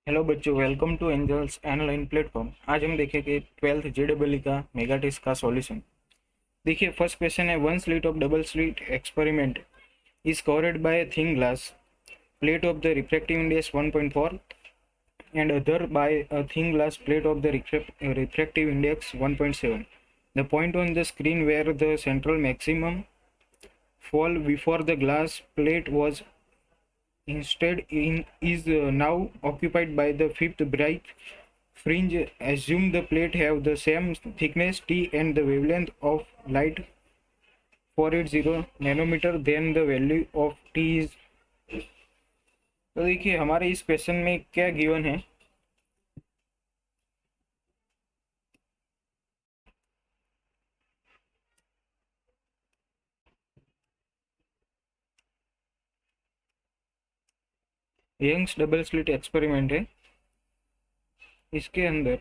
Hello बच्चों, welcome to angels online platform. आज हम देखेंगे 12th जेडबलई का मेगा टेस्ट का सॉल्यूशन। देखिए, फर्स्ट क्वेश्चन है, one slit of double slit experiment is covered by a thin glass plate of the refractive index 1.4 and other by a thin glass plate of the refractive index 1.7. The point on the screen where the central maximum fall before the glass plate was instead is now occupied by the fifth bright fringe. Assume the plate have the same thickness t and the wavelength of light 480 nanometer, then the value of t is। तो देखिए, हमारे इस question में क्या given है। Young's double slit experiment है। इसके अंदर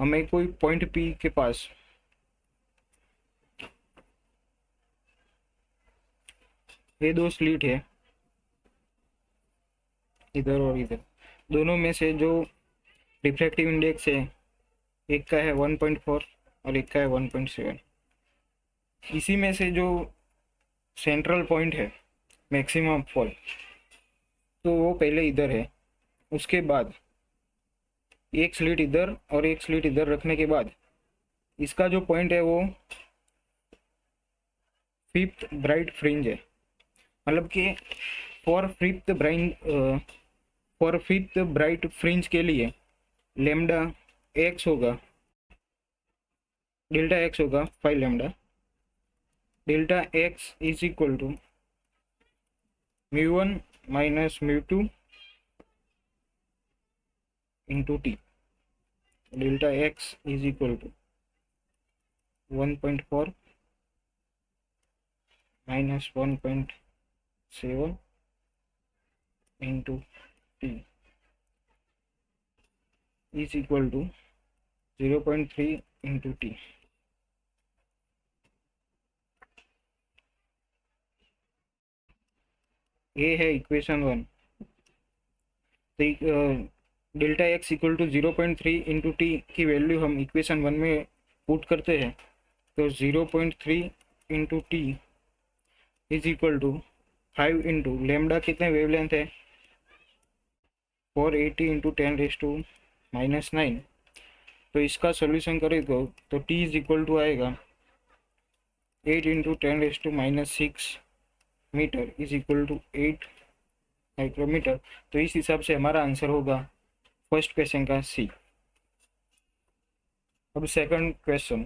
हमें कोई पॉइंट पी के पास ये दो स्लिट है, इधर और इधर। दोनों में से जो रिफ्रैक्टिव इंडेक्स है, एक का है 1.4 और एक का है 1.7। इसी में से जो सेंट्रल पॉइंट है मैक्सिमम फॉल, तो वो पहले इधर है। उसके बाद एक स्लिट इधर और एक स्लिट इधर रखने के बाद इसका जो पॉइंट है वो फिफ्थ ब्राइट फ्रिंज है। मतलब कि फॉर फिफ्थ ब्राइट फ्रिंज के लिए लेमडा एक्स होगा, डेल्टा एक्स होगा 5 lambda. Delta X is equal to mu 1 minus mu 2 into T. Delta X is equal to 1.4 minus 1.7 into T is equal to 0.3 into T. ये है equation 1। तो delta X equal to 0.3 into T की value हम equation 1 में put करते हैं, तो 0.3 into T is equal to 5 into lambda कितने वेवलेंथ है 480 इंटू 10⁻⁻⁹। तो इसका सोल्यूशन करें तो टी इज इक्वल टू आएगा 8 into 10⁻⁻6 metre is equal to 8 micrometre. तो इस हिसाब से हमारा आंसर होगा फर्स्ट क्वेश्चन का सी। अब सेकंड क्वेश्चन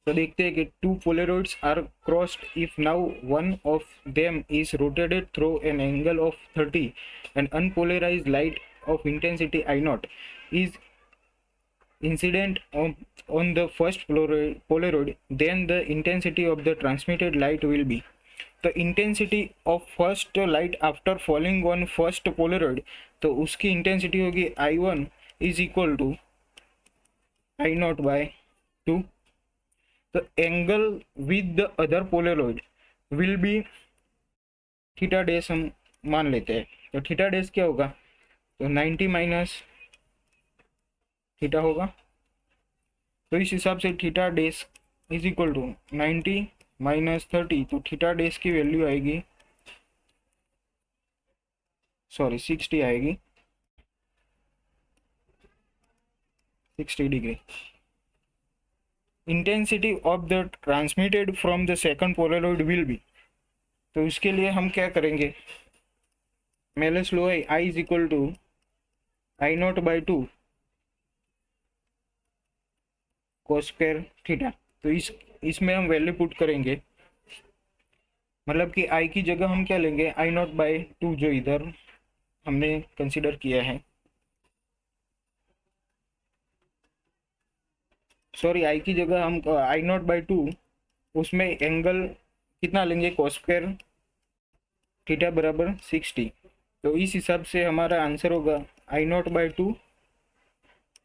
तो देखते हैं कि two polaroids are crossed if now one of them is rotated through an angle of 30 and unpolarized light of intensity I not is incident on the first polaroid, then the intensity of the transmitted light will be। the intensity of first light after falling on first polaroid, तो उसकी intensity होगी I1 is equal to I0 by 2। the angle with the other polaroid will be theta dash हम मान लेते हैं। तो theta dash क्या होगा, तो 90 माइनस थीटा होगा। तो इस हिसाब से theta dash is equal to 90 minus 30, तो थीटा डैश की वैल्यू आएगी 60 आएगी, 60 degree. Intensity of the transmitted from the second polaroid will be. तो इसके लिए हम क्या करेंगे, मेलस लो है I is equal to I0 by 2 cos square theta. तो इसमें हम वैल्यू पुट करेंगे, मतलब कि आई की जगह हम क्या लेंगे I0 बाई 2 जो इधर हमने कंसीडर किया है। सॉरी, आई की जगह हम I0 बाई 2, उसमें एंगल कितना लेंगे cos स्क्वायर थीटा बराबर 60। तो इस हिसाब से हमारा आंसर होगा I0 by 2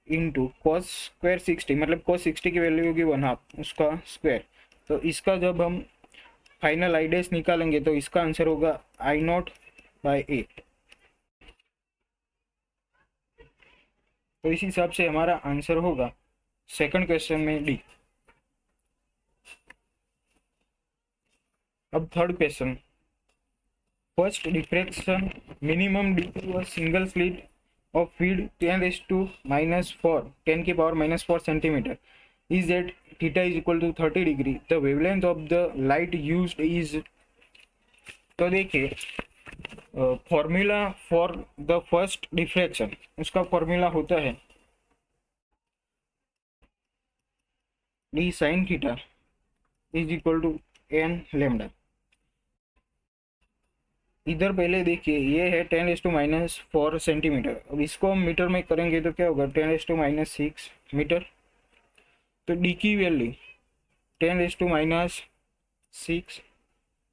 into cos square 60, मतलब कॉस 60 की वैल्यू होगी 1/2 उसका स्क्वायर। तो इसका जब हम फाइनल आई डैश निकालेंगे तो इसका आंसर होगा I0 बाई 8। तो इस हिसाब से हमारा आंसर होगा सेकंड क्वेश्चन में डी। अब third question, first diffraction minimum due to a single slit of feed 10 raised to minus 4 10 की power minus 4 centimetre is at theta is equal to 30 degree, the wavelength of the light used is। तो देखिए formula for the first diffraction, उसका formula होता है D sine theta is equal to N lambda. इधर पहले देखिए ये है 10⁻⁴ सेंटीमीटर, अब इसको हम मीटर में करेंगे तो क्या होगा 10⁻�6 मीटर। तो डी की वैल्यू 10⁻�6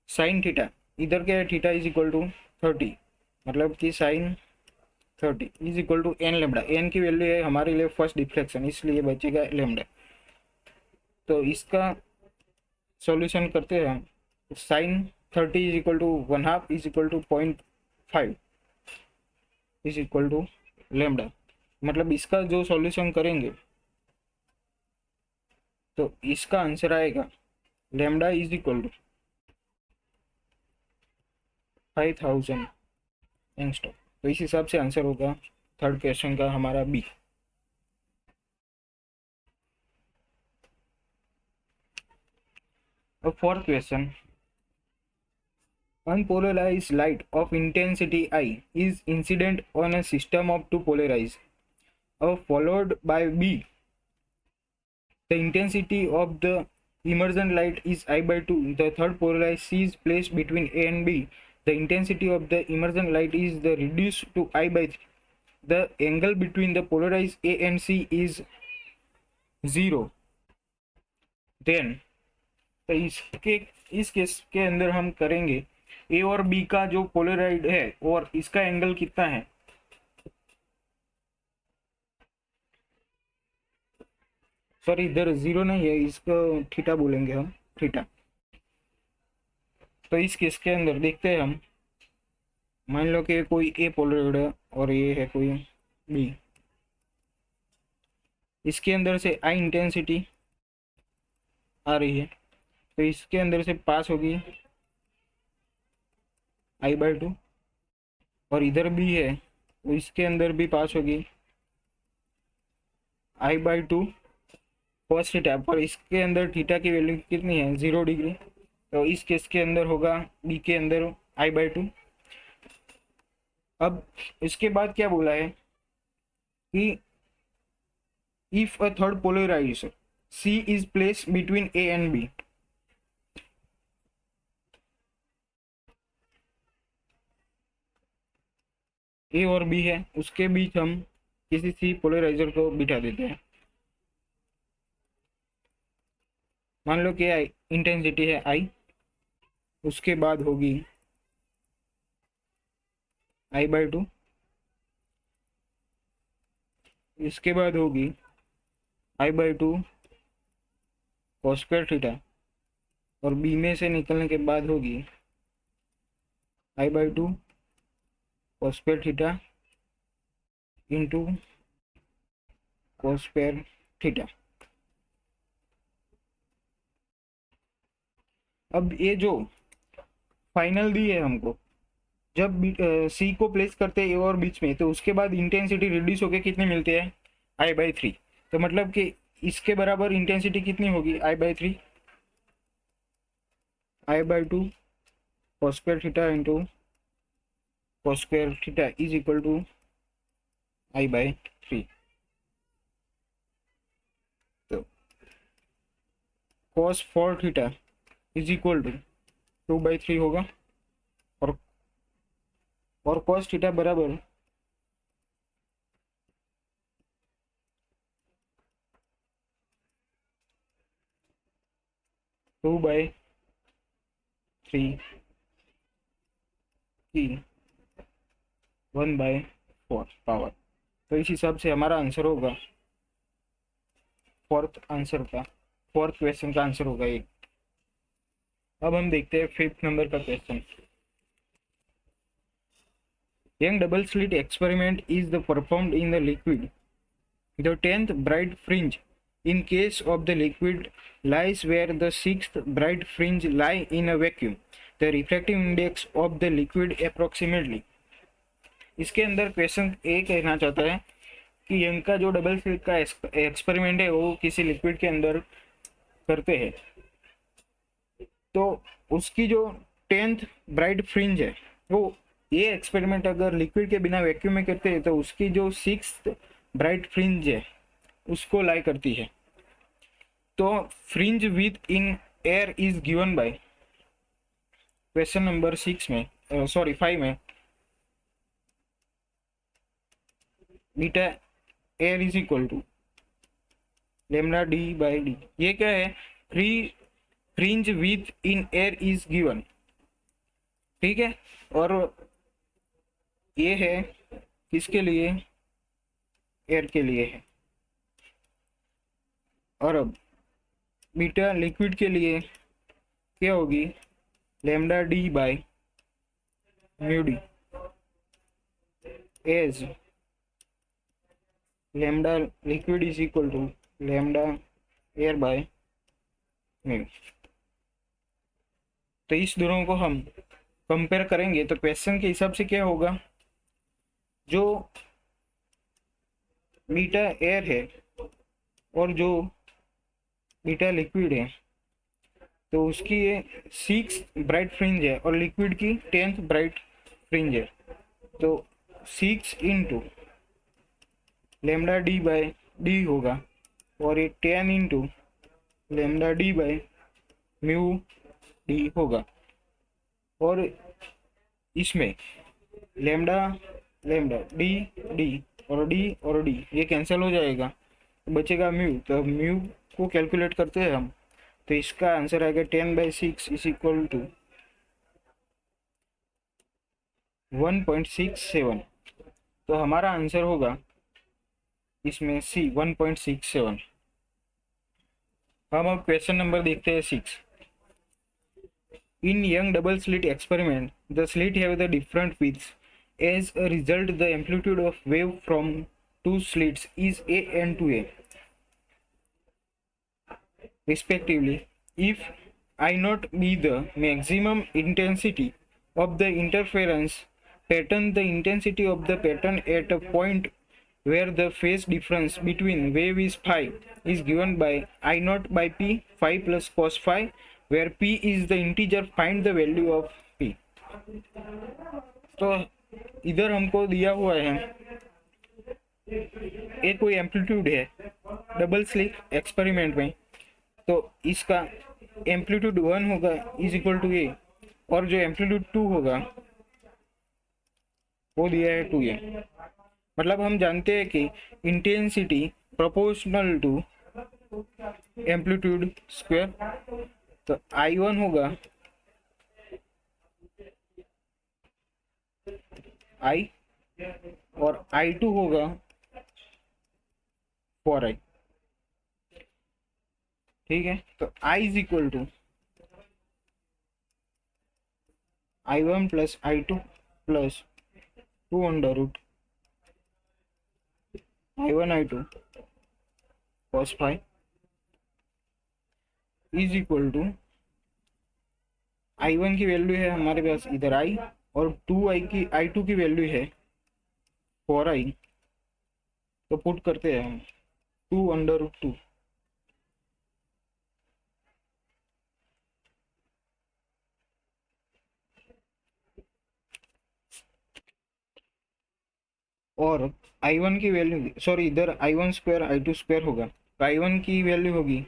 साइन थीटा, इधर क्या है थीटा इज इक्वल टू 30, मतलब कि sine 30 is equal to N lambda. N की वैल्यू है हमारे लिए फर्स्ट डिफ्लेक्शन, इसलिए बचेगा लेमडा। तो इसका सॉल्यूशन करते हैं हम, sine 30 is equal to 1/2 is equal to 0.5 is equal to lambda. मतलब इसका जो सॉल्यूशन करेंगे तो इसका आंसर आएगा lambda is equal to 5000 angstrom. तो इस हिसाब से आंसर होगा थर्ड क्वेश्चन का हमारा बी। अब fourth question, unpolarized light of intensity I is incident on a system of two polarized followed by B. The intensity of the emergent light is I/2. The third polarized C is placed between A and B. The intensity of the emergent light is the reduced to I/3. The angle between the polarized A and C is 0. Then तो इस case के अंदर हम करेंगे ए और B का जो Polaroid है और इसका एंगल कितना है, सॉरी इधर 0 नहीं है, इसको थीटा बोलेंगे हम, थीटा। तो इस केस के अंदर देखते हैं हम, मान लो कि कोई ए पोलराइड है और ये है कोई बी, इसके अंदर से आई इंटेंसिटी आ रही है, तो इसके अंदर से पास होगी I/2 और इधर भी है तो इसके अंदर भी पास होगी I/2 cos थीटा, पर इसके अंदर थीटा की वैल्यू कितनी है 0 डिग्री। तो इस केस के अंदर होगा बी के अंदर I/2। अब इसके बाद क्या बोला है कि if a third polarization C is placed between A and B, A और बी है उसके बीच हम किसी सी पोलराइजर को बिठा देते हैं। मान लो कि इंटेंसिटी है आई, उसके बाद होगी I/2, इसके बाद होगी I/2 cos स्क्वायर थीटा, और बी में से निकलने के बाद होगी I/2 cos square theta into cos square theta. अब ये जो फाइनल दी है हमको, जब सी को प्लेस करते हैं ए और बीच में, तो उसके बाद इंटेंसिटी रिड्यूस होकर कितनी मिलती है I/3। तो मतलब कि इसके बराबर इंटेंसिटी कितनी होगी I/3, I/2 cos square theta into cos square theta is equal to I/3। तो cos 4 theta is equal to 2/3 होगा, और cos थीटा बराबर 2/3 की 1/4 पावर। तो इस हिसाब से हमारा आंसर होगा फोर्थ क्वेश्चन का आंसर होगा ये। अब हम देखते हैं फिफ्थ नंबर का question. Young double slit experiment is the performed in the liquid The 10th bright fringe in case of the liquid lies where the 6th bright fringe lie in a vacuum. The refractive index of the liquid approximately. इसके अंदर question ए कहना चाहता है कि young का जो double slit का experiment है वो किसी लिक्विड के अंदर करते हैं, तो उसकी जो 10th ब्राइट फ्रिंज है वो ये एक्सपेरिमेंट अगर लिक्विड के बिना वैक्यूम में करते हैं तो उसकी जो 6th ब्राइट फ्रिंज है उसको लाई करती है। तो fringe width in air is given by question number 6 में 5 में beta air is equal to lambda D by D. ये क्या है? Fringe width in air is given, ठीक है। और ये है किसके लिए? एयर के लिए है। और अब बीटा लिक्विड के लिए क्या होगी? Lambda D by mu D as lambda liquid is equal to lambda air by mu. तो इस दोनों को हम कंपेयर करेंगे तो क्वेश्चन के हिसाब से क्या होगा? जो बीटा एयर है और जो बीटा लिक्विड है तो उसकी ये 6 ब्राइट फ्रिंज है और लिक्विड की 10th ब्राइट फ्रिंज है। तो 6 into lambda D by D होगा और ये 10 into lambda D by mu D होगा। और इसमें लेमडा लेमडा डी डी और डी ये कैंसिल हो जाएगा तो बचेगा म्यू। तो म्यू को कैलकुलेट करते हैं हम, तो इसका आंसर आएगा 10/6 इज इक्वल टू 1.67। तो हमारा आंसर होगा इसमें सी 1.67। हम अब क्वेश्चन नंबर देखते हैं 6। In young double slit experiment, the slit have the different widths. As a result, the amplitude of wave from two slits is A and 2A, respectively. If I naught be the maximum intensity of the interference pattern, the intensity of the pattern at a point where the phase difference between wave is phi is given by I naught by P phi plus cos phi, where P is the integer. Find the value of P. तो इधर हमको दिया हुआ है एक कोई amplitude है double slit experiment में, तो इसका एम्पलीट्यूड 1 होगा इज इक्वल टू ए और जो एम्पलीट्यूड 2 होगा वो दिया है 2a। मतलब हम जानते हैं कि intensity proportional to amplitude square. तो I1 होगा I और I2 होगा 4I, ठीक है। तो I is equal to I1 plus I2 plus 2 under root I1 I2 cos phi is equal to I1 की वैल्यू है हमारे पास इधर I और I2 की वैल्यू है 4I। तो पुट करते हैं हम 2 अंडर रूट 2 और I1 की वैल्यू इधर I1 स्क्वायर I2 स्क्वायर होगा। तो I1 की वैल्यू होगी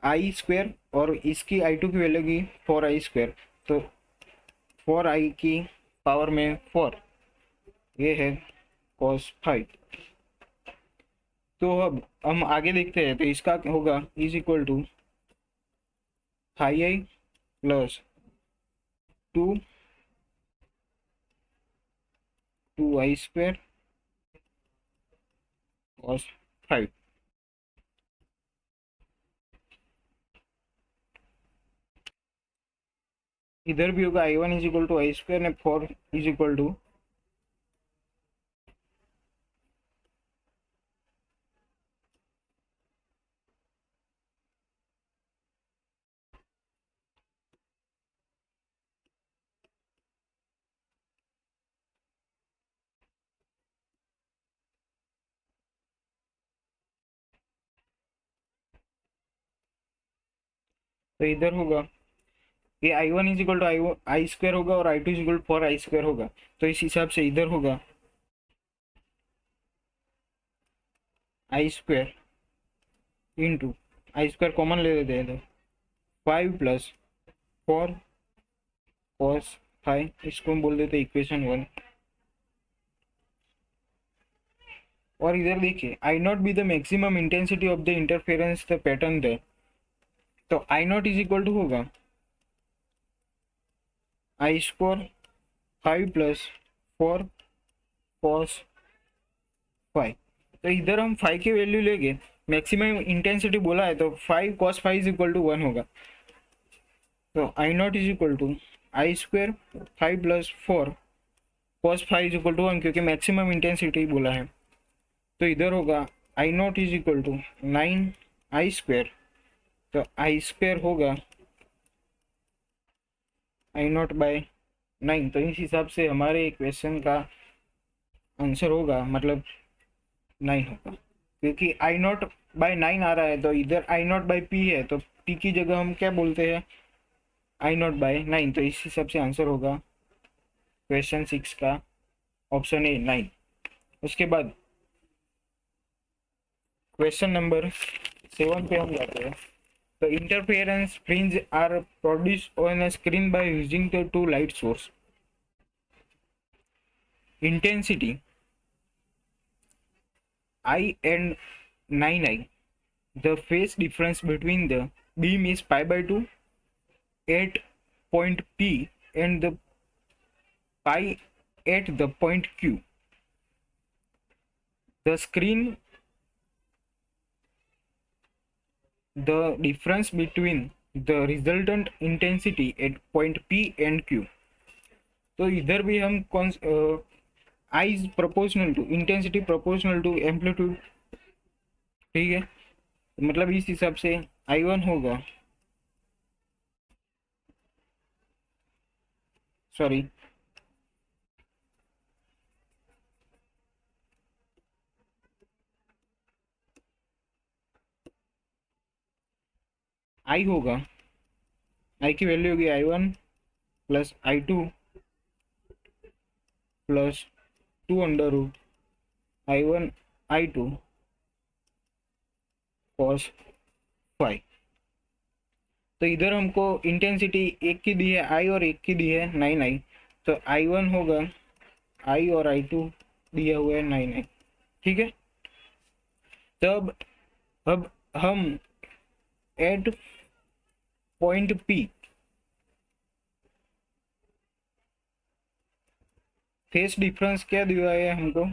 I स्क्वायर और इसकी I2 की वैल्यू होगी 4I स्क्वायर। तो 4I की पावर में 4, ये है cos phi। तो अब हम आगे देखते हैं, तो इसका होगा is equal to I plus 2I square cos phi। इधर भी होगा I1 is equal to I square ने 4 इज इक्वल टू तो इधर होगा ये I1 is equal to I square होगा और I2 is equal to 4 I square होगा। तो इस हिसाब से इधर होगा I square into I square common ले लेते हैं तो 5 प्लस 4 कॉस 5, इसको हम बोल देते हैं इक्वेशन 1। और इधर देखिए I not be the maximum intensity of the interference the pattern they, तो I not is equal to होगा आई स्क्वायर 5 प्लस 4 कॉस 5। तो इधर हम 5 की वैल्यू लेंगे, मैक्सिमम इंटेंसिटी बोला है तो 5 कॉस 5 इज इक्वल टू 1 होगा। तो I not is equal to I square 5 plus 4 cos 5 is equal to 1, क्योंकि मैक्सिमम इंटेंसिटी बोला है। तो इधर होगा I not is equal to 9 I square, तो आई स्क्वायर होगा आई नॉट बाय 9। तो इस हिसाब से हमारे क्वेश्चन का आंसर होगा मतलब 9 होगा, क्योंकि आई नॉट बाय 9 आ रहा है तो इधर आई नॉट बाय पी है, तो पी की जगह हम क्या बोलते हैं आई नॉट बाय 9। तो इस हिसाब से आंसर होगा क्वेश्चन 6 का ऑप्शन ए 9। उसके बाद क्वेश्चन नंबर 7 पे हम जाते हैं। The interference fringe are produced on a screen by using the two light source. Intensity I and 9I. The phase difference between the beam is pi by 2 at point P and the pi at the point Q. The screen, the difference between the resultant intensity at point P and Q. तो इधर भी हम कौन I is proportional to intensity proportional to amplitude, ठीक है। तो मतलब इस हिसाब से I1 होगा, सॉरी आई होगा, आई की वैल्यू होगी I1 plus I2 plus 2 under root I1 I2 cos 5। तो इधर हमको इंटेंसिटी एक की दी है आई और एक की दी है 9I, तो I1 होगा आई और I2 दिया हुआ है 9I, ठीक है। तब अब हम at point P phase difference क्या दिया है हमको,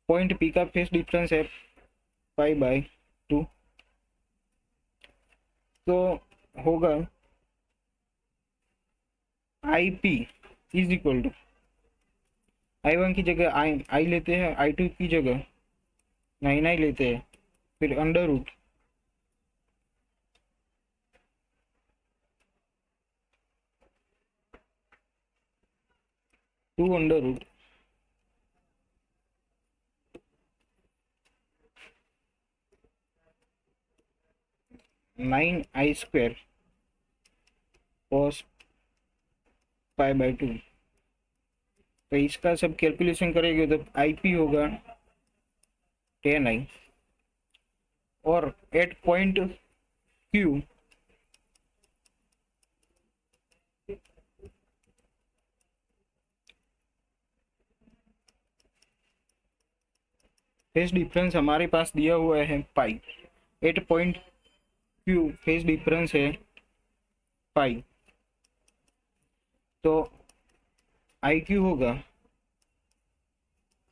पॉइंट P का फेस डिफरेंस है पाई बाय 2, तो होगा I P is equal to I1 की जगह आई लेते हैं, I2 की जगह 9I लेते हैं, फिर under root 2 under root 9I square cos pi by 2। तो इसका सब कैलकुलेशन करेंगे तो IP होगा 10I, और at point Q phase difference हमारे पास दिया हुआ है pi, at point Q phase difference है पाई, तो IQ होगा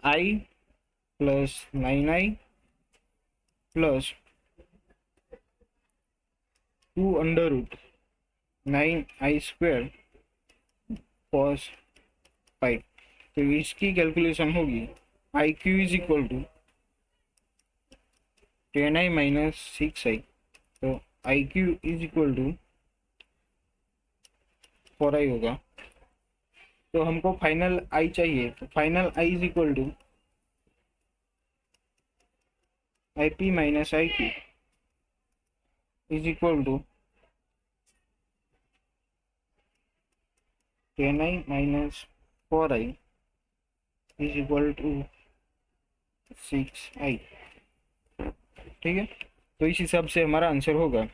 I plus 9I plus 2 under root 9I square cos 5। तो इसकी कैलकुलेशन होगी IQ is equal to 10I minus 6I, तो IQ is equal to 4I होगा। तो हमको फाइनल I चाहिए, तो final I is equal to IP minus IQ is equal to 10i minus 4i is equal to 6i। ठीक है, तो इस हिसाब से हमारा आंसर होगा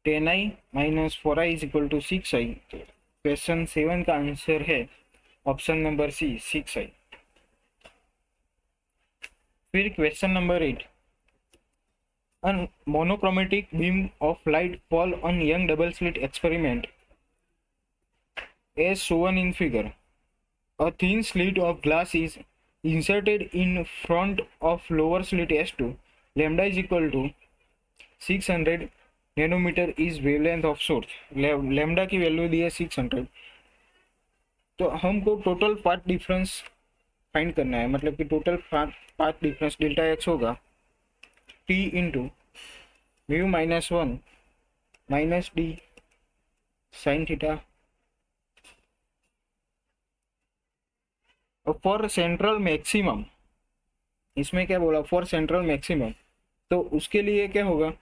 10i minus 4i is equal to 6i। Question 7 का आंसर है ऑप्शन नंबर सी 6i। फिर question number 8, a monochromatic beam of light fall on young double slit experiment as shown in figure. A thin slit of glass is inserted in front of lower slit S2. Lambda is equal to 600 nanometre is wavelength of source. Lambda की value दी है 600। तो हमको total path difference find करना है, मतलब कि total path difference delta X होगा T into mu minus 1 minus D sine theta. For central maximum, इसमें क्या बोला, फॉर सेंट्रल मैक्सिमम, तो उसके लिए क्या होगा,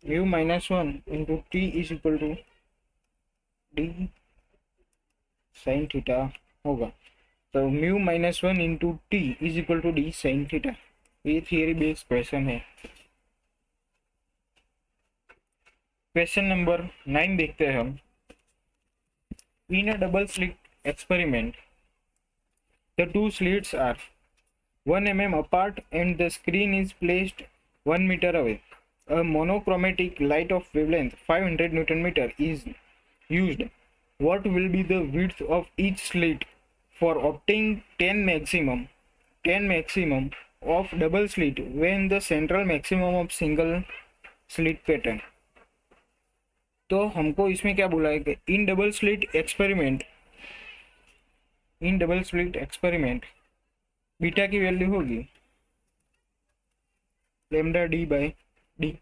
mu minus 1 into T is equal to D sine theta होगा। तो mu minus 1 into T is equal to D sine theta. ये थियरी बेस्ड क्वेश्चन है। क्वेश्चन नंबर 9 देखते हैं हम। In a double slit experiment the two slits are 1 mm apart and the screen is placed 1 meter away. A monochromatic light of wavelength 500 Newton meter is used. What will be the width of each slit for obtaining 10 maximum of double slit when the central maximum of single slit pattern? तो हमको इसमें क्या बोला है कि इन double slit experiment beta की value होगी lambda D by D,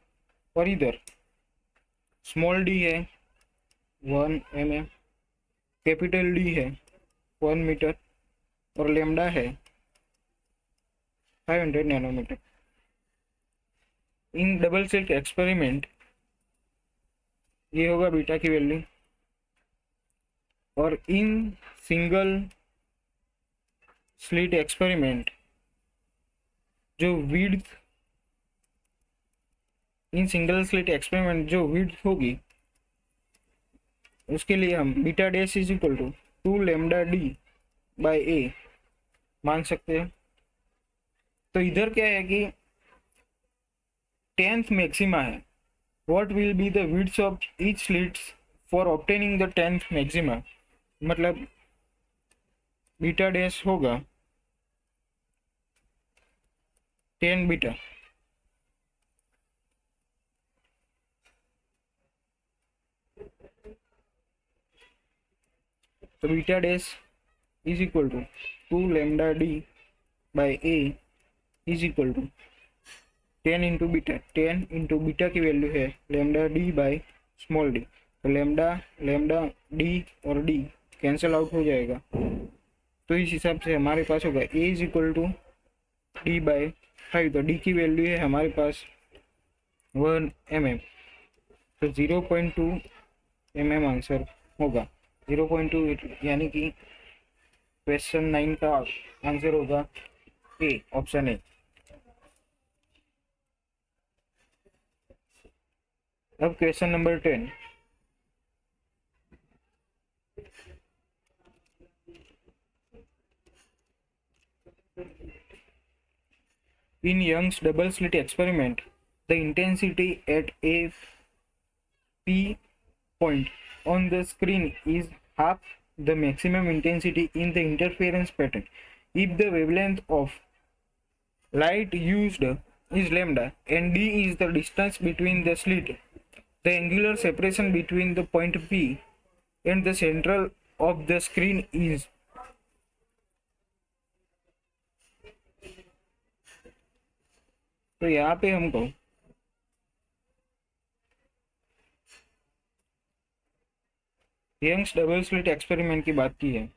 और इधर स्मॉल डी है 1 mm, कैपिटल डी है 1 मीटर और लेमडा है 500 nanometer. In double slit experiment ये होगा बीटा की वैल्यू, और इन सिंगल स्लिट एक्सपेरिमेंट जो width, in single slit experiment जो विड्थ होगी उसके लिए हम beta dash is equal to 2 lambda D by A मान सकते हैं। तो इधर क्या है कि 10th मैक्सिमा है, what will be the width of each slits for obtaining the 10th maxima, मतलब बीटा डैश होगा 10 बीटा। तो beta dash is equal to 2 lambda D by A is equal to 10 into beta. 10 into beta की value है lambda D by small D, तो lambda D और D cancel out हो जाएगा। तो इस हिसाब से हमारे पास होगा A is equal to D by 5। तो डी की वैल्यू है हमारे पास 1 mm, तो 0.2 mm आंसर होगा। 0.2 यानी कि क्वेश्चन 9 का आंसर होगा ए, ऑप्शन ए। अब question number 10, in Young's double slit experiment, the intensity at a p point on the screen is half the maximum intensity in the interference pattern. If the wavelength of light used is lambda and d is the distance between the slit, the angular separation between the point P and the central of the screen is तो यहाँ पे हमको Young's double slit experiment की बात की है।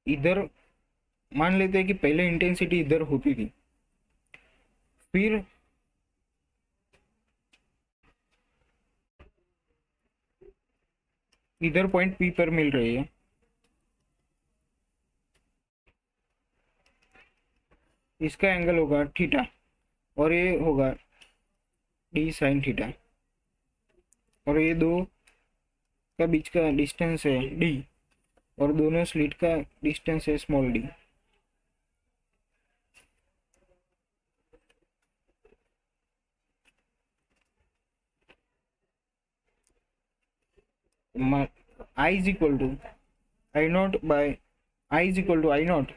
इधर मान लेते हैं कि पहले इंटेंसिटी इधर होती थी, फिर इधर पॉइंट पी पर मिल रही है, इसका एंगल होगा थीटा और ये होगा डी साइन थीटा, और ये दो का बीच का डिस्टेंस है डी, और दोनों स्लिट का डिस्टेंस है small D. I is equal to I nought by I is equal to I nought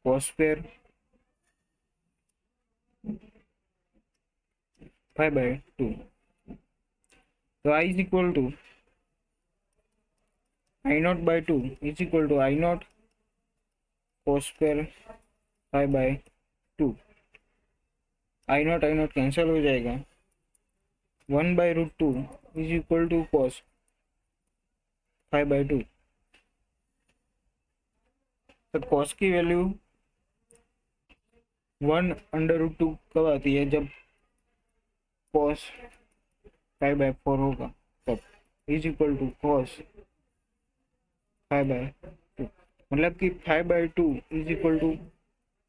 cos square pi by 2। तो I is equal to I naught by 2 is equal to I naught cos square pi by 2। I naught cancel हो जाएगा, 1 by root 2 is equal to cos pi by 2। तो cos की value 1 under root 2 कब आती है, जब cos pi by 4 होगा, तब is equal to cos pi by 2। मतलब कि 5 by 2 is equal to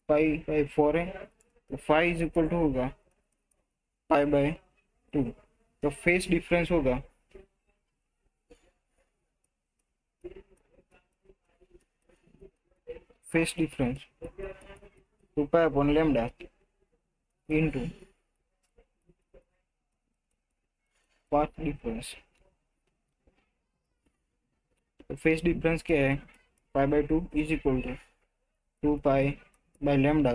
pi by 4 है, तो 5 इज इक्वल टू होगा पाई बाई 2। तो फेस डिफरेंस होगा phase difference 2 pi upon lambda into path difference. तो फेस डिफरेंस क्या है, pi by 2 is equal to 2 pi by lambda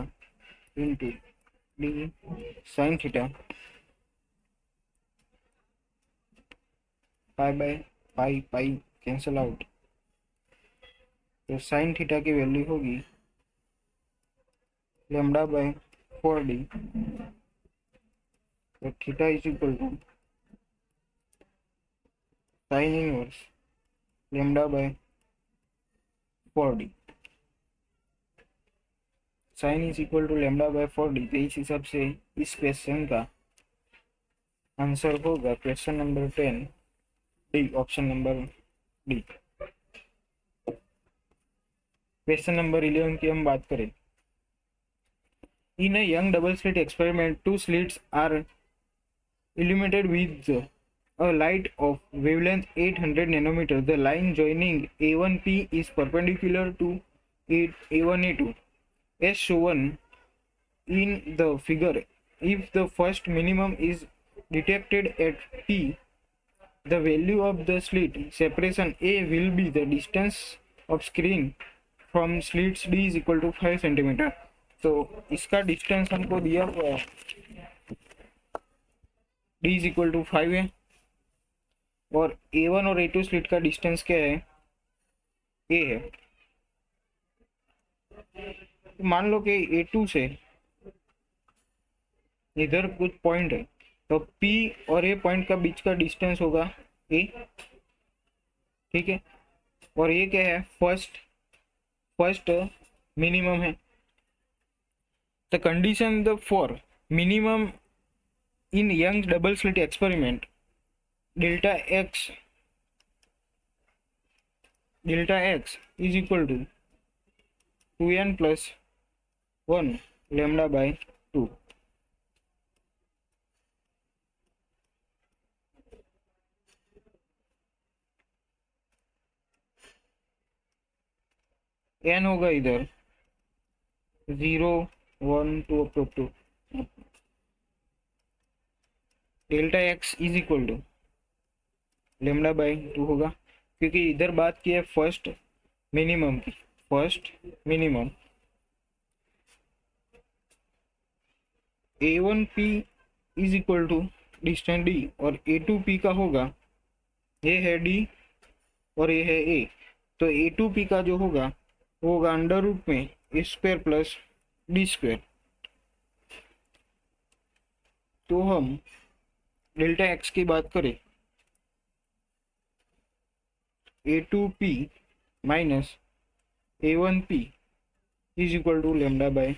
into D sine theta pi by pi pi cancel out. तो sine theta की value होगी lambda by 4d। तो theta is equal to sine inverse lambda by 4d। Sine is equal to lambda by 4d। तो इस हिसाब से इस question का आंसर होगा question number 10 D, option number D. Question number 11 की हम बात करें। In a young double slit experiment, two slits are illuminated with a light of wavelength 800 nanometer. The line joining A1P is perpendicular to A1A2 as shown in the figure. If the first minimum is detected at P, the value of the slit separation A will be the distance of screen from slits D is equal to 5 centimeter। तो इसका distance हमको दिया हुआ है, d is equal to 5 है, और A1 और A2 slit का डिस्टेंस क्या है, A है। तो मान लो कि A2 से इधर कुछ पॉइंट है, तो P और A पॉइंट का बीच का डिस्टेंस होगा A, ठीक है। और ये क्या है, फर्स्ट मिनिमम है। The condition for minimum in Young's double slit experiment, delta x is equal to 2n plus 1 lambda by 2। n होगा इधर 0 1 2 up to delta X is equal to lambda by 2 होगा, क्योंकि इधर बात की है फर्स्ट मिनिमम की। First minimum A1P is equal to distance D, और A2P का होगा, ये है D और ये है A। तो A2P का जो होगा वो होगा अंडर रूट में A square plus D square. तो हम डेल्टा एक्स की बात करें, A2P minus A1P is equal to lambda by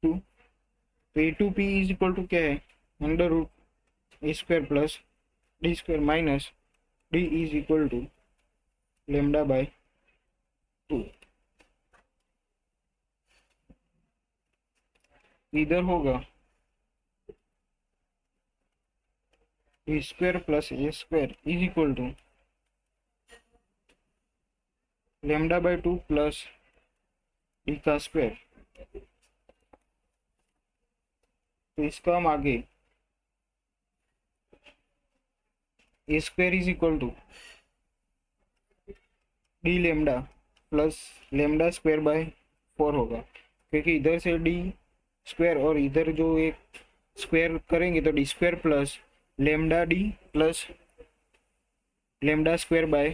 2। तो A2P इज इक्वल टू क्या है, under root A square plus D square minus D is equal to lambda by 2। इधर होगा D square plus A square is equal to lambda by 2 plus D का square. तो इसका हम आगे A square is equal to D lambda plus lambda square by 4 होगा, क्योंकि इधर से डी स्क्वायर और इधर जो एक स्क्वायर करेंगे तो D square plus lambda D plus lambda square by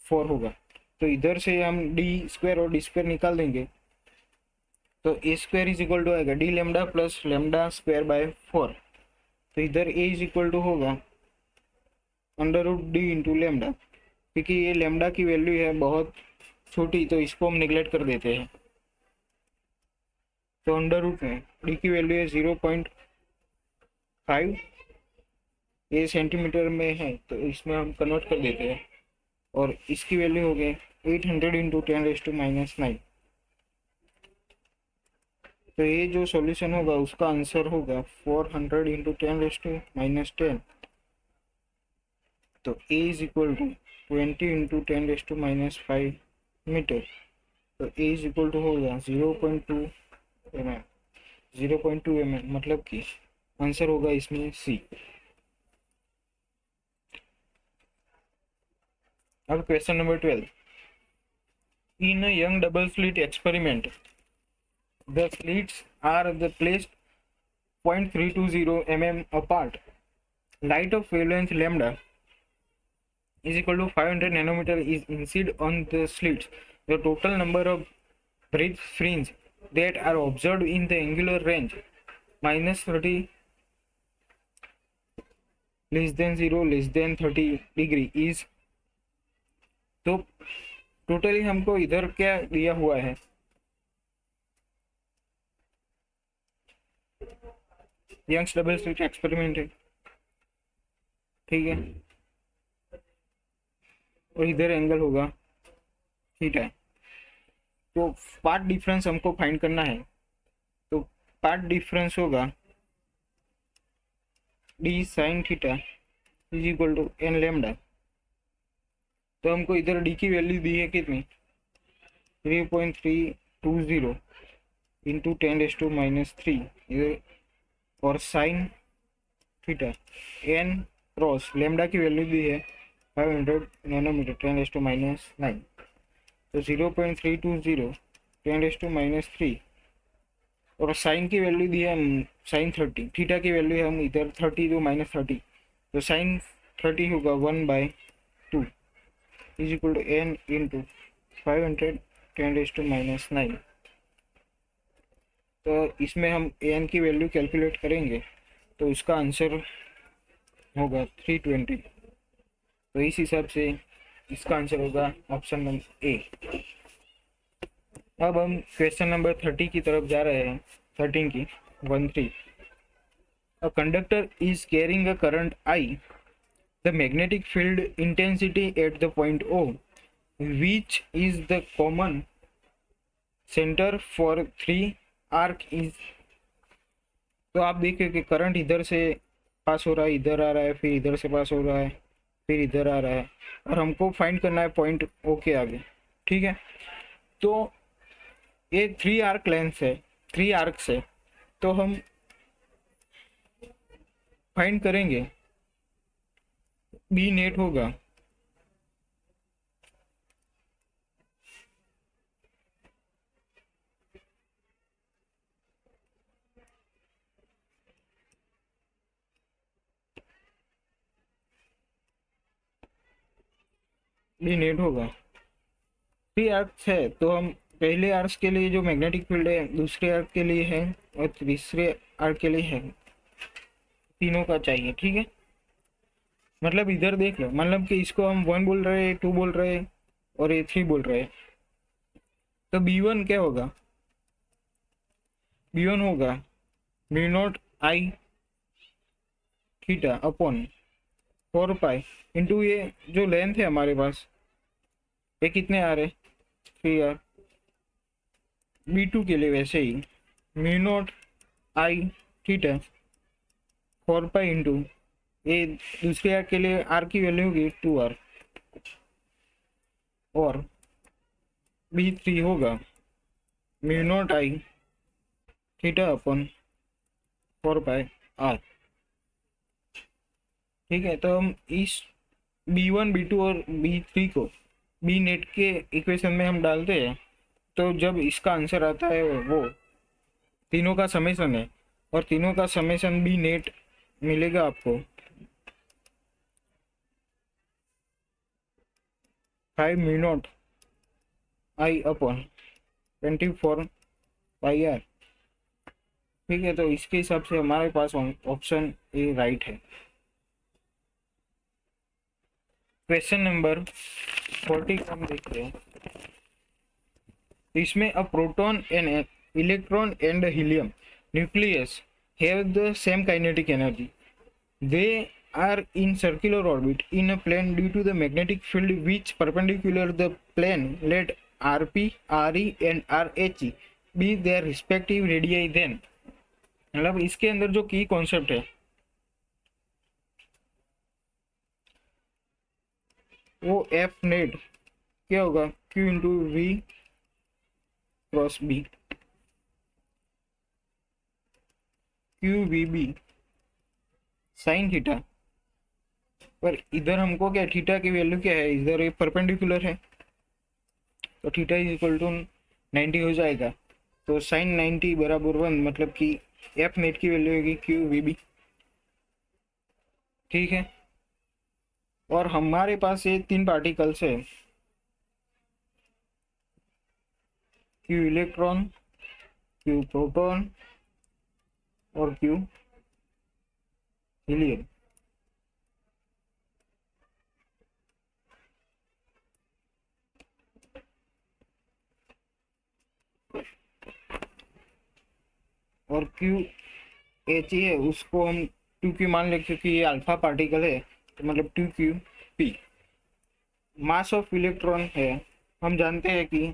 4 होगा। तो इधर से हम डी स्क्वायर और डी स्क्वायर निकाल देंगे, तो A square is equal to आएगा D lambda plus lambda square by 4। तो इधर ए इज इक्वल टू होगा under root D into lambda, क्योंकि ये लेमडा की वैल्यू है बहुत छोटी, तो इसको हम निगलेक्ट कर देते हैं। तो अंडर रूट में डी की वैल्यू है 0.5, ये सेंटीमीटर में है तो इसमें हम कन्वर्ट कर देते हैं, और इसकी वैल्यू हो गई 800 इंटू 10⁻⁹। तो ये जो सॉल्यूशन होगा उसका आंसर होगा 400 इंटू 10⁻⁻10। तो A is equal to 20 into 10⁻⁵ meter. तो ए इज इक्वल टू होगा 0.2 mm, 0.2 mm, मतलब कि आंसर होगा इसमें सी। अब question number 12। In a young double slit experiment the slits are placed 0.320 mm apart. Light of wavelength lambda is equal to 500 nanometer is incident on the slits. The total number of breath fringe that are observed in the angular range -30 less than 0 less than 30 degree is। तो totally हमको इधर क्या दिया हुआ है, Young's double slit experiment है, ठीक है, और इधर एंगल होगा थीटा है। तो पार्ट डिफरेंस हमको फाइंड करना है, तो पार्ट डिफरेंस होगा D sine theta is equal to N lambda. तो हमको इधर डी की वैल्यू दी है कितनी, 3.320 इंटू 10⁻³ इधर, और sine theta N cross lambda की वैल्यू दी है 500 नैनोमीटर 10⁻⁹। तो 0.320 10⁻³ और साइन की वैल्यू दी है हम साइन 30, थीटा की वैल्यू हम इधर 30 तो -30, तो साइन 30 होगा 1/2 is equal to N into 500 10⁻⁹। तो इसमें हम एन की वैल्यू कैलकुलेट करेंगे तो इसका आंसर होगा 320। तो इस हिसाब से इसका आंसर होगा ऑप्शन नंबर ए। अब हम क्वेश्चन नंबर 30 की तरफ जा रहे हैं, 13 की 13। A conductor is carrying a current I, the magnetic field intensity at the point O which is the common center for 3 arc is. तो आप देखिए कि करंट इधर से पास हो रहा है, इधर आ रहा है, फिर इधर से पास हो रहा है, फिर इधर आ रहा है, और हमको फाइंड करना है पॉइंट ओ के आगे, ठीक है। तो ये 3 आर्क लेंथ है, 3 आर्क्स है, तो हम फाइंड करेंगे बी नेट होगा बी नेट होगा 3 आर्क्स है, तो हम पहले आर्क्स के लिए जो मैग्नेटिक फील्ड है दूसरे आर्क के लिए है और तीसरे आर्क के लिए है, तीनों का चाहिए, ठीक है। मतलब इधर देख लो, मतलब कि इसको हम 1 बोल रहे हैं, 2 बोल रहे हैं और ये 3 बोल रहे हैं। तो B1 क्या होगा? B1 होगा mu not I theta upon 4 pi into ये जो लेंथ है हमारे पास, ये कितने आ रहे? 3 आर। B2 के लिए वैसे ही mu naught I theta 4 pi into ये दूसरे आर के लिए आर की वैल्यू होगी 2 आर, और B3 होगा mu not I theta upon 4 pi R. ठीक है, तो हम इस B1 B2 और B3 को बी नेट के इक्वेशन में हम डालते हैं, तो जब इसका आंसर आता है वो तीनों का समेशन है, और तीनों का समेशन बी नेट मिलेगा आपको 5 mu not I upon 24 pi R. ठीक है, तो इसके हिसाब से हमारे पास ऑप्शन ए राइट है। क्वेश्चन नंबर 40 को हम देखते हैं। इसमें a proton and electron and helium nucleus have the same kinetic energy. They are in circular orbit in a plane due to the magnetic field which perpendicular the plane. Let rp, re and rhe be their respective radii then। मतलब इसके अंदर जो की concept है वो F net क्या होगा? Q into V cross B, Q V B sine theta. पर इधर हमको क्या, थीटा की वैल्यू क्या है? इधर ये परपेंडिकुलर है, तो थीटा इज इक्वल टू 90 हो जाएगा। तो साइन 90 बराबर 1, मतलब कि एफ नेट की वैल्यू होगी क्यू वी बी। ठीक है, और हमारे पास ये 3 पार्टिकल्स है, क्यू इलेक्ट्रॉन, क्यू प्रोटॉन और क्यू हीलियम। और क्यू एच है उसको हम 2 क्यू मान ले, क्योंकि ये अल्फा पार्टिकल है, तो मतलब 2 Q P. Mass of electron है, हम जानते हैं कि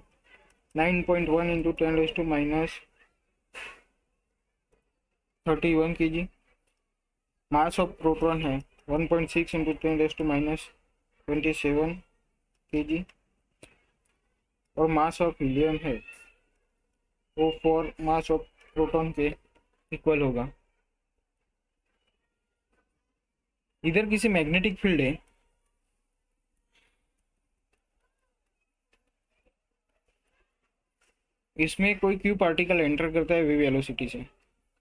9.1 into 10⁻31 kg। Mass of proton है 1.6 इंटू 10⁻27 kg। और मास ऑफ हीलियम है वो 4 मास ऑफ प्रोटॉन के इक्वल होगा। इधर किसी मैग्नेटिक फील्ड है, इसमें कोई क्यू पार्टिकल एंटर करता है वी वेलोसिटी से,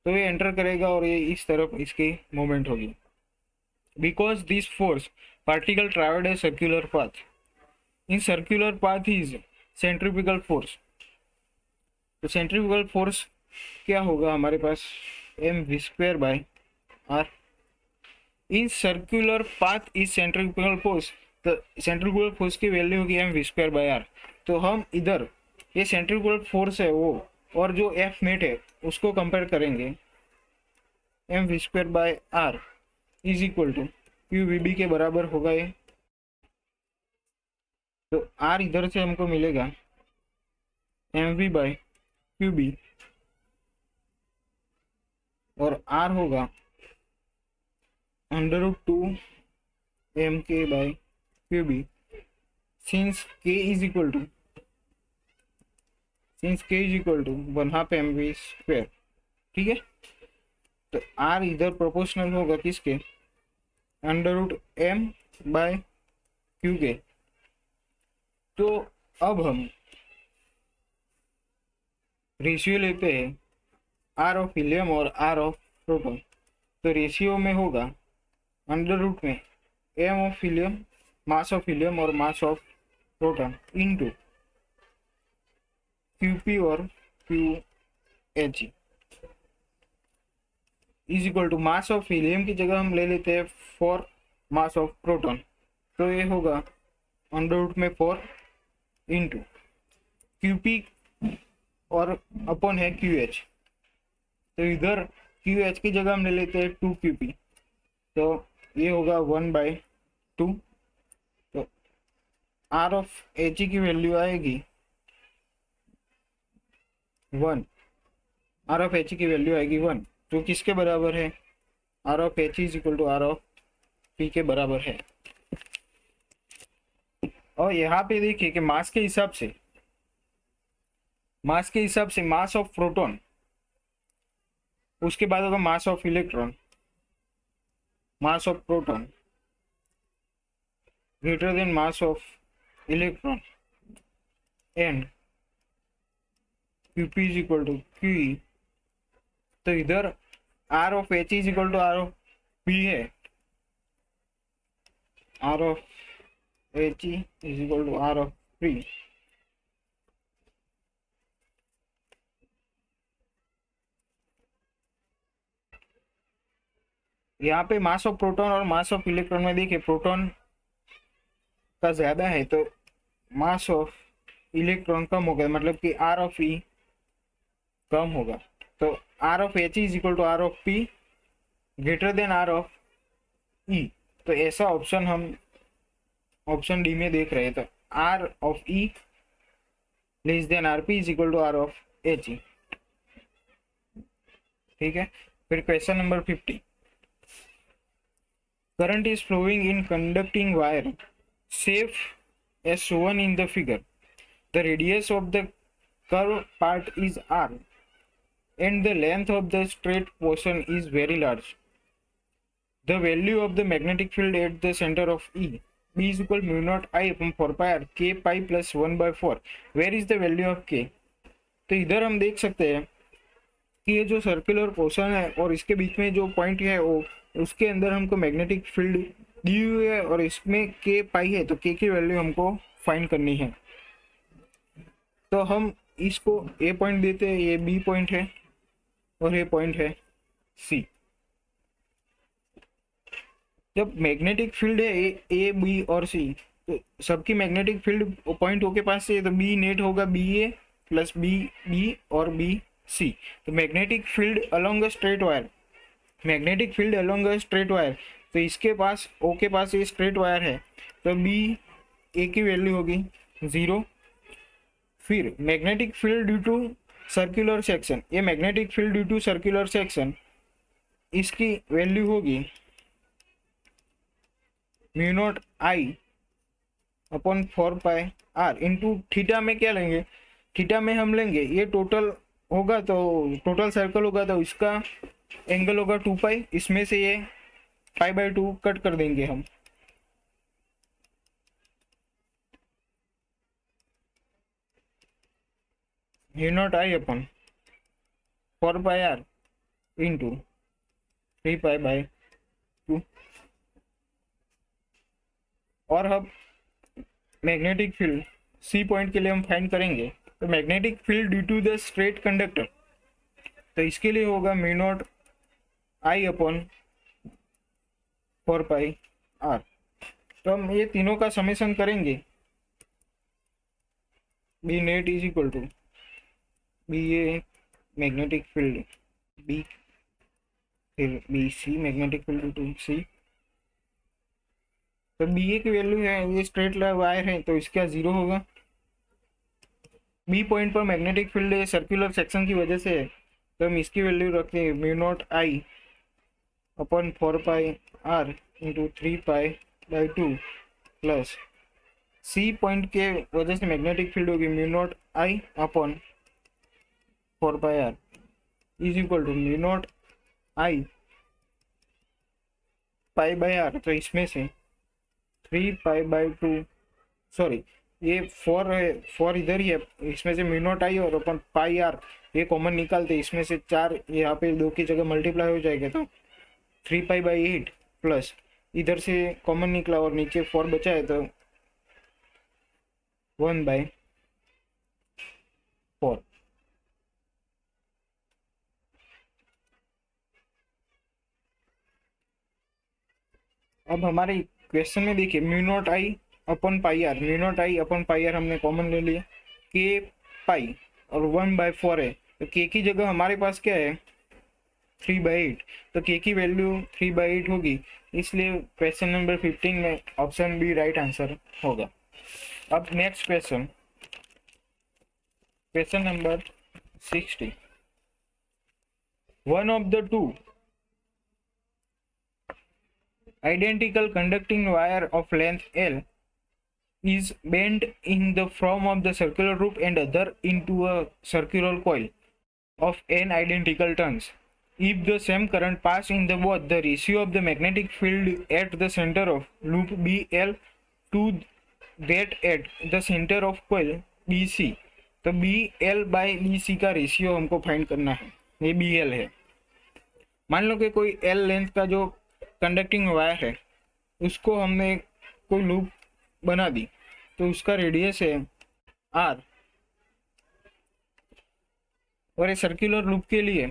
तो ये एंटर करेगा और ये इस तरफ इसकी मूवमेंट होगी। Because this force particle travelled a circular path, in circular path is centrifugal force. तो सेंट्रीफ्यूगल फोर्स क्या होगा हमारे पास? M V square by R. In circular path is centrifugal force, तो सेंट्रीफ्यूगल फोर्स की वैल्यू होगी M V square by R. तो हम इधर ये सेंट्रीफ्यूगल फोर्स है वो, और जो एफ नेट है उसको कंपेयर करेंगे, M V square by R is equal to Q V B के बराबर होगा ये। तो आर इधर से हमको मिलेगा M V by Q B, और आर होगा √2 M K by Q B, since K is equal to 1/2 M V square. ठीक है, तो आर इधर प्रोपोर्शनल होगा किसके? √m बाय क्यू के। तो अब हम रेशियो लेते हैं आर ऑफ हीलियम और आर ऑफ प्रोटॉन। तो रेशियो में होगा √ में M of helium, mass of helium और मास ऑफ प्रोटॉन इनटू क्यूपी और Q H is equal to mass of helium की जगह हम ले लेते हैं 4 मास ऑफ प्रोटॉन। तो ये होगा अंडर रूट में 4 इंटू क्यूपी और अपॉन है क्यू एच। तो इधर क्यू एच की जगह हम ले लेते हैं 2 क्यूपी, तो ये होगा 1/2। तो आर ऑफ एच की वैल्यू आएगी 1, आर ऑफ एच की वैल्यू आएगी 1, जो किसके बराबर है, R of H is equal to R of P के बराबर है। और यहाँ पे देखिए कि मास के हिसाब से मास ऑफ प्रोटॉन, उसके बाद होगा mass of electron, mass of proton greater than mass of electron and Qp is equal to Qe। तो इधर R of H is equal to R of P है, R of H is equal to R of P। यहाँ पे मास of proton और मास of electron में देखिए proton का ज्यादा है तो मास ऑफ इलेक्ट्रॉन कम होगा, मतलब कि R ऑफ E कम होगा। तो R of H is equal to R of P greater than R of E। तो ऐसा ऑप्शन हम ऑप्शन डी में देख रहे हैं। तो R of E less than RP is equal to R of He। ठीक है, फिर question number 50। Current is flowing in conducting wire safe as shown in the figure. The radius of the curved part is R and the length of the straight portion is very large. The value of the magnetic field at the center of E B is equal to mu naught I upon 4 pi R K pi plus 1/4. Where is the value of K? तो इधर हम देख सकते हैं कि ये जो circular portion है और इसके बीच में जो पॉइंट है वो उसके अंदर हमको मैग्नेटिक फील्ड दी हुई है और इसमें के पाई है, तो के की वैल्यू हमको फाइंड करनी है। तो हम इसको ए पॉइंट देते हैं, ये बी पॉइंट है और ये पॉइंट है सी। जब मैग्नेटिक फील्ड है ए बी और सी, तो सबकी मैग्नेटिक फील्ड पॉइंट ओ के पास से, तो बी नेट होगा बी ए प्लस बी बी और बी सी। तो magnetic field along a straight wire, magnetic field along a straight wire, तो इसके पास ओ के पास ये स्ट्रेट वायर है, तो बी ए की वैल्यू होगी 0। फिर magnetic field due to circular section, ये magnetic field due to circular section, इसकी वैल्यू होगी mu not I upon 4 pi R into theta में क्या लेंगे, थीटा में हम लेंगे ये टोटल होगा, तो टोटल सर्कल होगा तो इसका एंगल होगा 2 पाई, इसमें से ये π/2 कट कर देंगे हम। Mu not I upon 4 pi R into 3π/2। और अब मैग्नेटिक फील्ड सी पॉइंट के लिए हम फाइंड करेंगे, तो magnetic field due to the straight conductor, तो इसके लिए होगा mu not I upon 4 pi R. तो हम ये तीनों का समेशन करेंगे, B net is equal to B A magnetic field B, फिर B C magnetic field to C. तो बी ए की वैल्यू है, ये स्ट्रेट वायर है तो इसका 0 होगा। बी पॉइंट पर मैग्नेटिक फील्ड सर्कुलर सेक्शन की वजह से है, तो हम इसकी वैल्यू रखते हैं mu not I upon 4 pi R into 3π/2 plus C point के वजह से मैग्नेटिक फील्ड होगी mu not I upon 4 pi R is equal to mu not I π/r, तो इसमें से 3π/2, सॉरी ये 4 है, 4 इधर ही है, इसमें से म्यू नॉट आई और अपन पाई आर ये कॉमन निकालते, इसमें से 4 यहाँ पे 2 की जगह मल्टीप्लाई हो जाएगा, तो 3π/8 प्लस इधर से कॉमन निकला और नीचे 4 बचा है तो 1/4। अब हमारे क्वेश्चन में देखिए mu not I upon pi R, mu not I upon pi R हमने कॉमन ले लिया, के पाई और 1/4 है, तो के की जगह हमारे पास क्या है 3/8, तो के की वैल्यू 3/8 होगी, इसलिए क्वेश्चन नंबर 15 में ऑप्शन बी राइट आंसर होगा। अब next question, question number 60, one of the two identical conducting wire of length L is bent in the form of the circular loop and other into a circular coil of n identical turns. If the same current pass in the both, the ratio of the magnetic field at the center of loop BL to that at the center of coil BC, तो BL by BC का ratio हमको find करना है, ये BL है। मान लो कि कोई L लेंथ का जो कंडक्टिंग वायर है उसको हमने कोई लूप बना दी, तो उसका रेडियस है R, और ये सर्कुलर लूप के लिए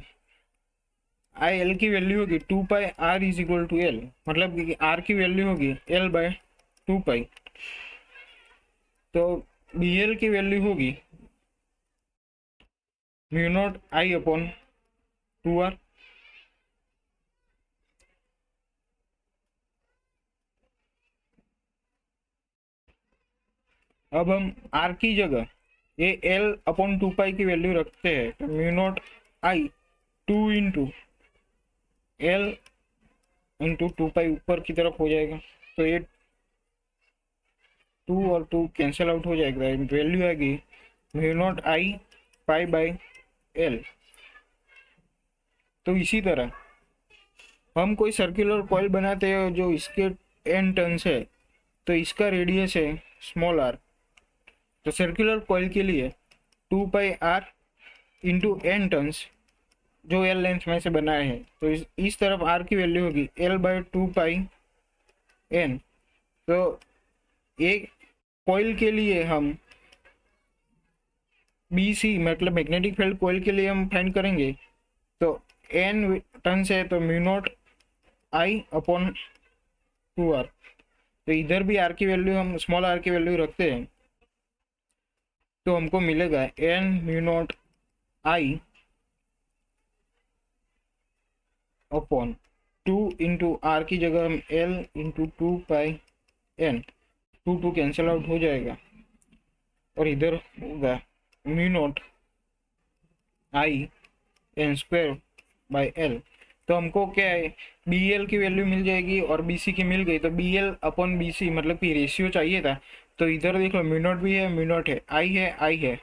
आई एल की वैल्यू होगी 2 pi R is equal to L, मतलब कि आर की वैल्यू होगी L/2 पाई, तो बी एल की वैल्यू होगी mu not I upon 2 R. अब हम आर की जगह ये L/2 पाई की वैल्यू रखते हैं, तो म्यू नॉट आई 2 × L × 2 पाई ऊपर की तरफ हो जाएगा, तो ये 2 और 2 कैंसिल आउट हो जाएगा, वैल्यू आएगी mu naught I pi by L. तो इसी तरह हम कोई सर्कुलर कॉइल बनाते हैं जो इसके n टर्न्स है, तो इसका रेडियस है स्मॉल r, तो सर्कुलर कॉइल के लिए 2 pi r into n turns जो L लेंथ में से बनाए हैं, तो इस तरफ R की वैल्यू होगी L/2 पाई n। तो एक कॉइल के लिए हम BC मतलब मैग्नेटिक फील्ड कॉइल के लिए हम फाइंड करेंगे, तो n टर्न्स है तो mu not I upon 2r, तो इधर भी R की वैल्यू हम स्मॉल r की वैल्यू रखते हैं, तो हमको मिलेगा n mu not I upon 2 into R की जगह हम L into 2 pi n, 2 cancel out हो जाएगा, और इधर होगा mu not I n² by L। तो हमको क्या है BL की वैल्यू मिल जाएगी और BC की मिल गई, तो BL अपॉन BC मतलब कि रेशियो चाहिए था, तो इधर देख लो म्यू नॉट भी है, म्यू नॉट है, आई है,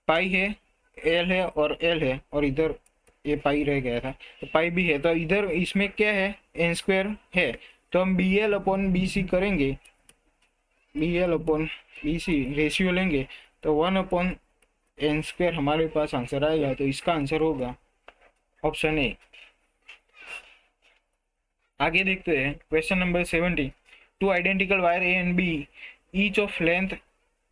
पाई है, L है और L है, और इधर ये पाई रह गया था, तो पाई भी है, तो इधर इसमें क्या है n² है, तो हम BL अपॉन BC करेंगे, BL अपॉन BC रेशियो लेंगे, तो 1/n² हमारे पास आंसर आएगा, तो इसका आंसर होगा ऑप्शन ए। आगे देखते हैं question number 70, two identical wire A and B each of length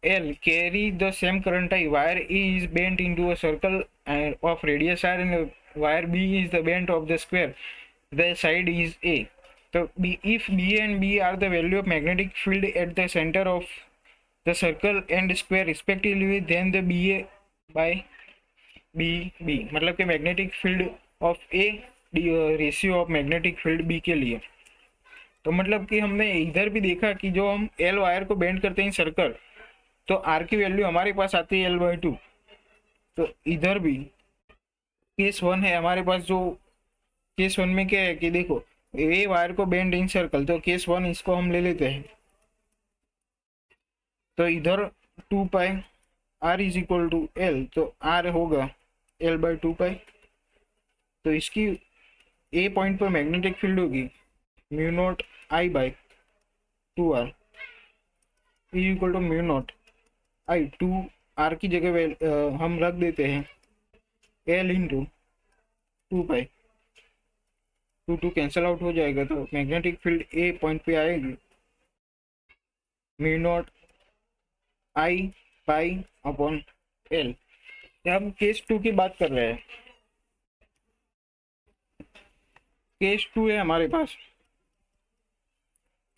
L carry the same current I. Wire A is bent into a circle of radius R and wire B is the bent of the square. The side is A. So if B and B are the value of magnetic field at the center of the circle and square respectively, then the BA by BB मतलब कि magnetic field of A ratio of magnetic field B के लिए। तो मतलब कि हमने इधर भी देखा कि जो हम L वायर को बेंड करते हैं सर्कल, तो R की वैल्यू हमारे पास आती है L/2, तो इधर भी केस 1 है हमारे पास, जो केस 1 में क्या है कि देखो ए वायर को बेंड इन सर्कल, तो केस 1 इसको हम ले लेते हैं, तो इधर 2 pi R is equal to L, तो R होगा L/2 पाई, तो इसकी ए पॉइंट पर मैग्नेटिक फील्ड होगी mu not I by 2R is equal to mu not I 2R की जगह हम रख देते हैं L into 2 pi, 2 cancel out हो जाएगा, तो मैग्नेटिक फील्ड ए पॉइंट पे आएगी mu naught I pi upon L। हम केस 2 की बात कर रहे हैं, केस 2 है हमारे पास,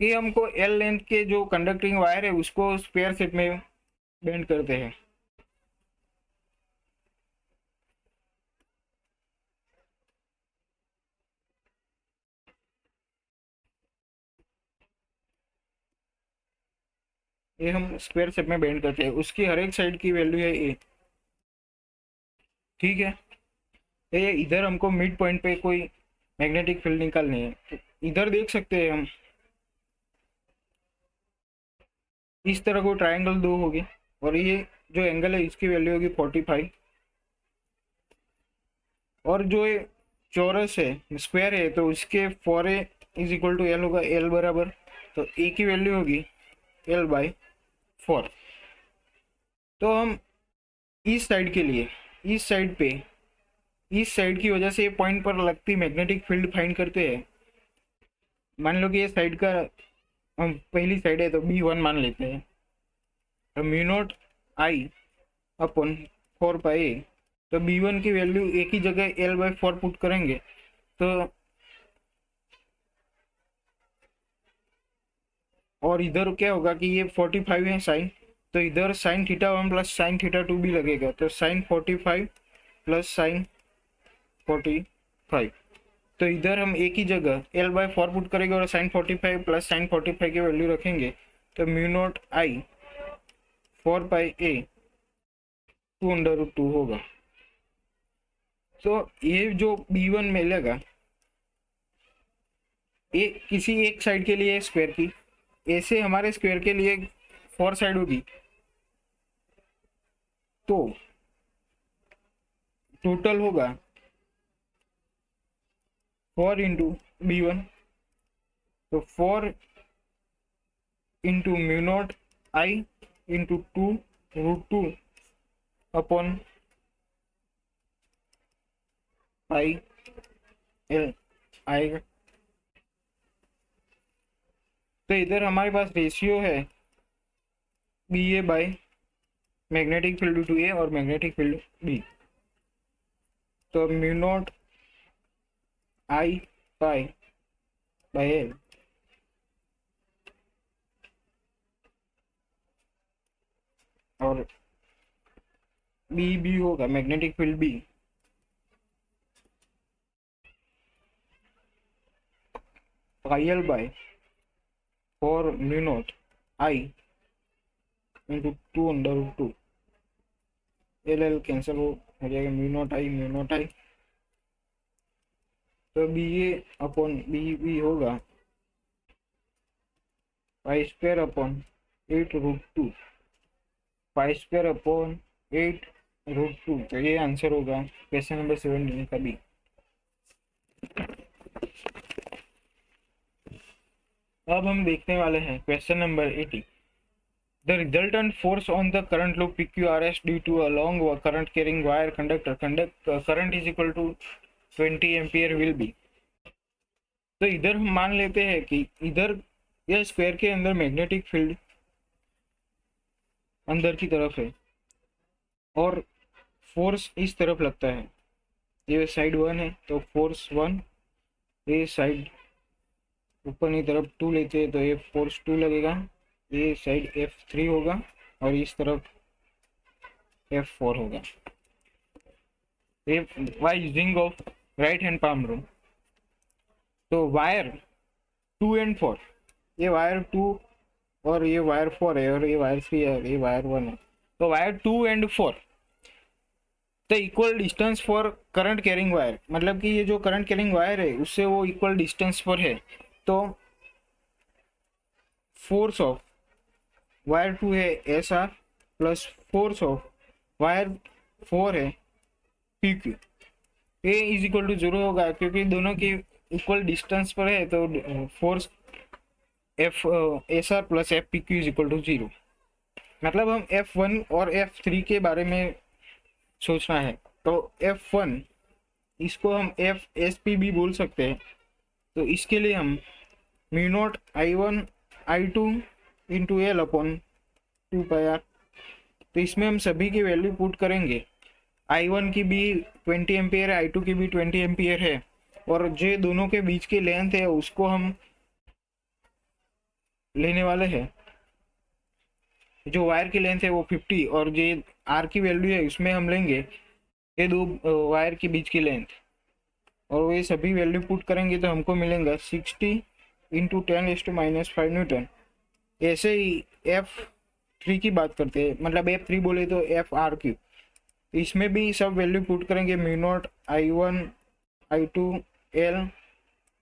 कि हमको एल लेंथ के जो कंडक्टिंग वायर है उसको स्क्वायर शेप में बेंड करते हैं। ये हम स्क्वायर शेप में बेंड करते हैं, उसकी हर एक साइड की वैल्यू है ए। ठीक है, ये इधर हमको मिड पॉइंट पे कोई मैग्नेटिक फील्ड निकालनी है, तो इधर देख सकते हैं हम इस तरह को ट्रायंगल दो होगी, और ये जो एंगल है इसकी वैल्यू होगी 45, और जो ये चौरस है स्क्वायर है तो उसके 4a is equal to L होगा, एल बराबर, तो ए की वैल्यू होगी एल बाई 4। तो हम इस साइड के लिए इस साइड पे इस साइड की वजह से ये पॉइंट पर लगती मैग्नेटिक फील्ड फाइंड करते हैं। मान लो कि ये साइड का हम पहली साइड है तो B1 मान लेते हैं, तो म्यू नॉट आई अपन 4 पाई, तो B1 की वैल्यू ए की जगह एल बाई 4 पुट करेंगे, तो और इधर क्या होगा कि ये 45 है साइन, तो इधर sine theta 1 plus sine theta 2 भी लगेगा, तो साइन 45 प्लस साइन 45, तो इधर हम ए की जगह एल बाई 4 पुट करेंगे और साइन 45 प्लस साइन 45 की वैल्यू रखेंगे, तो म्यू नॉट आई 4 पाई ए 2√2 होगा। तो ये जो B1 मिलेगा ये किसी एक साइड के लिए स्क्वायर की, ऐसे हमारे स्क्वायर के लिए 4 साइड होगी, तो टोटल होगा 4 इंटू B1, तो 4 into mu not I into 2√2 upon pi L आएगा। तो इधर हमारे पास रेशियो है B A by magnetic field to A और मैग्नेटिक फील्ड बी, तो mu not I pi by L और बी होगा magnetic field B, pi L by 4 mu not I into 2√2, L cancel हो जाएगा, म्यू नॉट आई, तो B ए upon B होगा pi square upon 8√2, pi square upon 8√2, तो ये answer होगा question number 17 का बी। अब हम देखने वाले हैं question number 80। The resultant force on the current loop PQRS due to a long current carrying wire conductor current is equal to 20 ampere will be। तो इधर हम मान लेते हैं कि इधर यह स्क्वायर के अंदर मैग्नेटिक फील्ड अंदर की तरफ है और फोर्स इस तरफ लगता है, ये साइड 1 है तो फोर्स 1, ये साइड ऊपर की तरफ 2 लेते हैं तो ये फोर्स 2 लगेगा, ये साइड F3 होगा और इस तरफ F4 होगा। By using of right hand palm rule, तो वायर 2 एंड 4, ये वायर 2 और ये वायर 4 है और ये वायर 3 है और ये वायर 1 है, तो wire 2 and 4 the equal distance for current carrying wire, मतलब कि ये जो करंट कैरिंग वायर है उससे वो इक्वल डिस्टेंस पर है, तो फोर्स ऑफ वायर 2 है S R plus force of wire 4 है P Q, A is equal to 0 होगा क्योंकि दोनों की इक्वल डिस्टेंस पर है, तो force F S R plus F P Q is equal to 0। मतलब हम F1 और F3 के बारे में सोचना है, तो F1 इसको हम एफ एस पी भी बोल सकते हैं, तो इसके लिए हम mu naught I1 I2 into L upon 2 pi R, तो इसमें हम सभी की वैल्यू पुट करेंगे, I1 की भी 20 एम्पियर है, I2 की भी 20 एम्पियर है, और जो दोनों के बीच की लेंथ है उसको हम लेने वाले हैं, जो वायर की लेंथ है वो 50 और जो आर की वैल्यू है उसमें हम लेंगे ये दो वायर के बीच की लेंथ, और ये सभी वैल्यू पुट करेंगे तो हमको मिलेगा 60 इंटू 10⁻⁵ न्यूटन। ऐसे ही F3 की बात करते हैं, मतलब F3 बोले तो FRQ, इसमें भी सब वैल्यू पुट करेंगे, μ0 I1 I2 L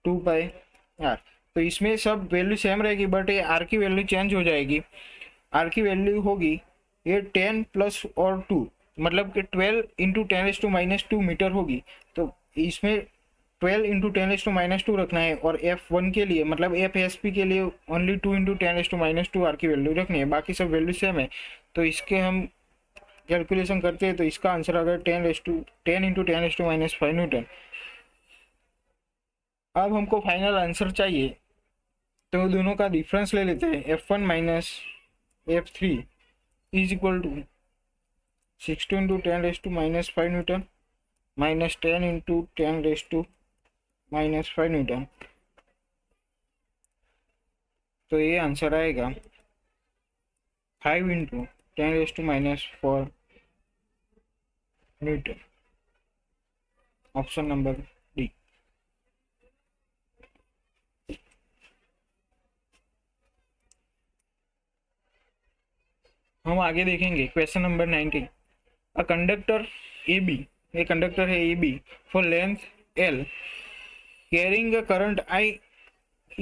2π/r। तो इसमें सब वैल्यू सेम रहेगी, बट ये आर की वैल्यू चेंज हो जाएगी। आर की वैल्यू होगी ये 10 प्लस और 2, मतलब कि 12 इंटू 10⁻⁻² मीटर होगी। तो इसमें 12 इंटू 10⁻⁻² रखना है, और F1 के लिए मतलब FSP के लिए ओनली 2 इंटू 10⁻⁻² आर की वैल्यू रखनी है, बाकी सब वैल्यू सेम है। तो इसके हम कैलकुलेशन करते हैं तो इसका आंसर आ गया 10 इंटू 10⁻⁵ न्यूटन। अब हमको फाइनल आंसर चाहिए, तो दोनों का डिफरेंस ले लेते हैं। F1 minus F3 is equal to 60 into 10⁻⁻5 newton minus 10 into 10⁻⁻5 newton. तो ये आंसर आएगा 5 into 10⁻⁴ newton, option number D. हम आगे देखेंगे question number 19। A conductor A B, ये कंडक्टर है A B for length L carrying a current I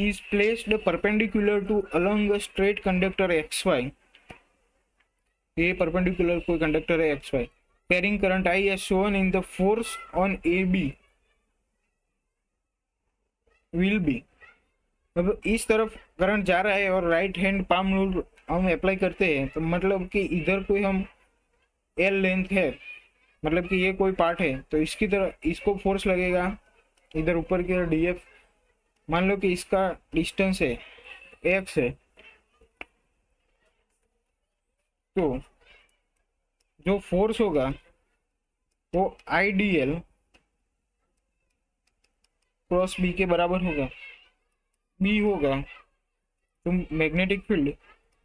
is placed perpendicular to along a straight conductor XY। ये perpendicular कोई conductor है XY, carrying current I as shown in the force on AB will be। अब इस तरफ current जा रहा है और राइट हैंड पाम रूल हम अप्लाई करते हैं, तो मतलब कि इधर कोई हम L लेंथ है, मतलब कि ये कोई पार्ट है, तो इसकी तरह इसको फोर्स लगेगा इधर ऊपर की DF। मान लो कि इसका डिस्टेंस है X है, तो जो फोर्स होगा वो IDL क्रॉस B के बराबर होगा। B होगा तो मैग्नेटिक फील्ड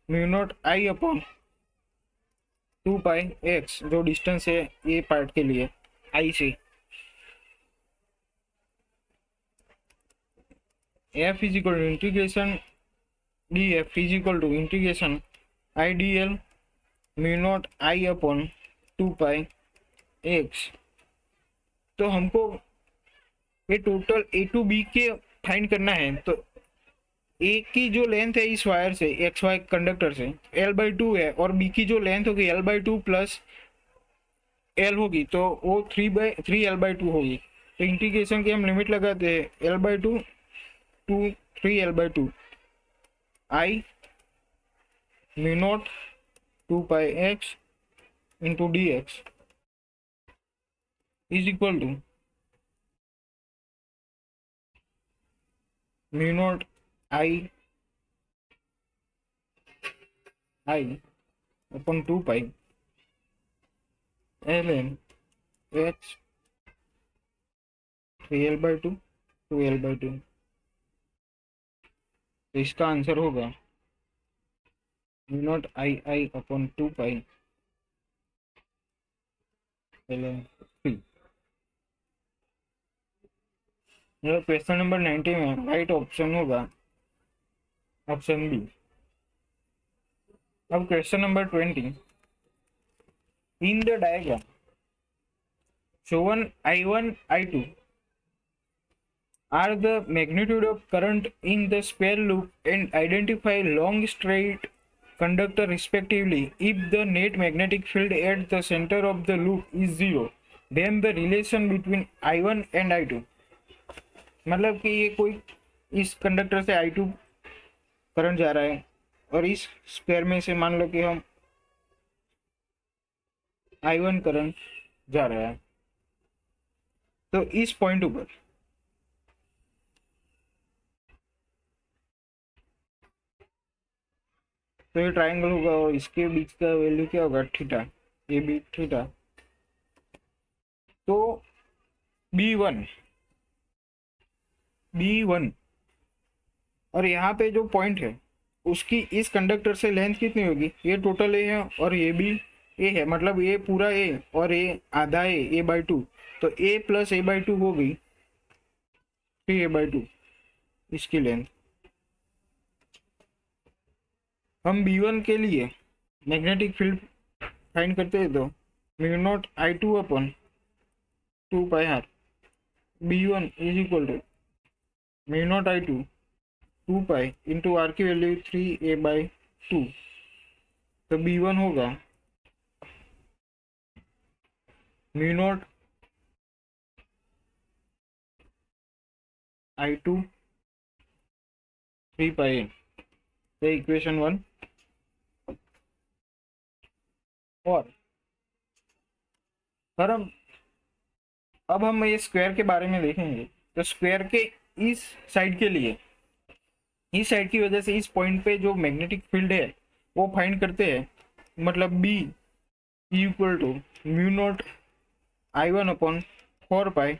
μ0I/2πx, जो डिस्टेंस है ये पार्ट के लिए I से। F is equal to integration DF is equal to integration IDL μ0I/2πx। तो हमको ये टोटल A टू B के फाइंड करना है। तो ए की जो लेंथ है इस वायर से XY कंडक्टर से L/2 है, और बी की जो लेंथ होगी L/2 प्लस L होगी, तो वो 3L/2 होगी। तो इंटीग्रेशन की हम लिमिट लगाते हैं L/2 to 3L/2 I μ0 2πx into dx is equal to μ0 I upon 2π ln h 3L/2 2L/2। तो इसका आंसर होगा μ0 I/2π ln 3। क्वेश्चन नंबर 90 में राइट ऑप्शन होगा ऑप्शन बी। अब question number 20। In the diagram shown I1 I2 are the magnitude of current in the square loop and identify long straight conductor respectively. If the net magnetic field at the center of the loop is 0, then the relation between I1 and I2, मतलब कि ये कोई इस conductor से I2 current जा रहा है और इस स्क्वायर में से मान लो कि हम I1 करंट जा रहा है, तो इस पॉइंट ऊपर तो ये ट्राइंगल होगा और इसके बीच का वैल्यू क्या होगा थीटा, ये भी थीटा। तो B1 और यहाँ पे जो पॉइंट है उसकी इस कंडक्टर से लेंथ कितनी होगी, ये टोटल ए है और ये भी ए है, मतलब ये पूरा ए और ये आधा ए बाई टू, तो ए प्लस ए बाई टू हो गई 3a/2 इसकी लेंथ। हम B1 के लिए मैग्नेटिक फील्ड फाइंड करते हैं, तो mu not I2 upon 2 π r B1 is equal to mu not I2 2 π into R की वैल्यू 3a/2, तो B1 होगा म्यू नॉट I2 3 π, तो इक्वेशन 1। और सर अब हम ये स्क्वायर के बारे में देखेंगे, तो स्क्वायर के इस साइड के लिए, इस साइड की वजह से इस पॉइंट पे जो मैग्नेटिक फील्ड है वो फाइंड करते हैं, मतलब B equal to mu naught I1/4 π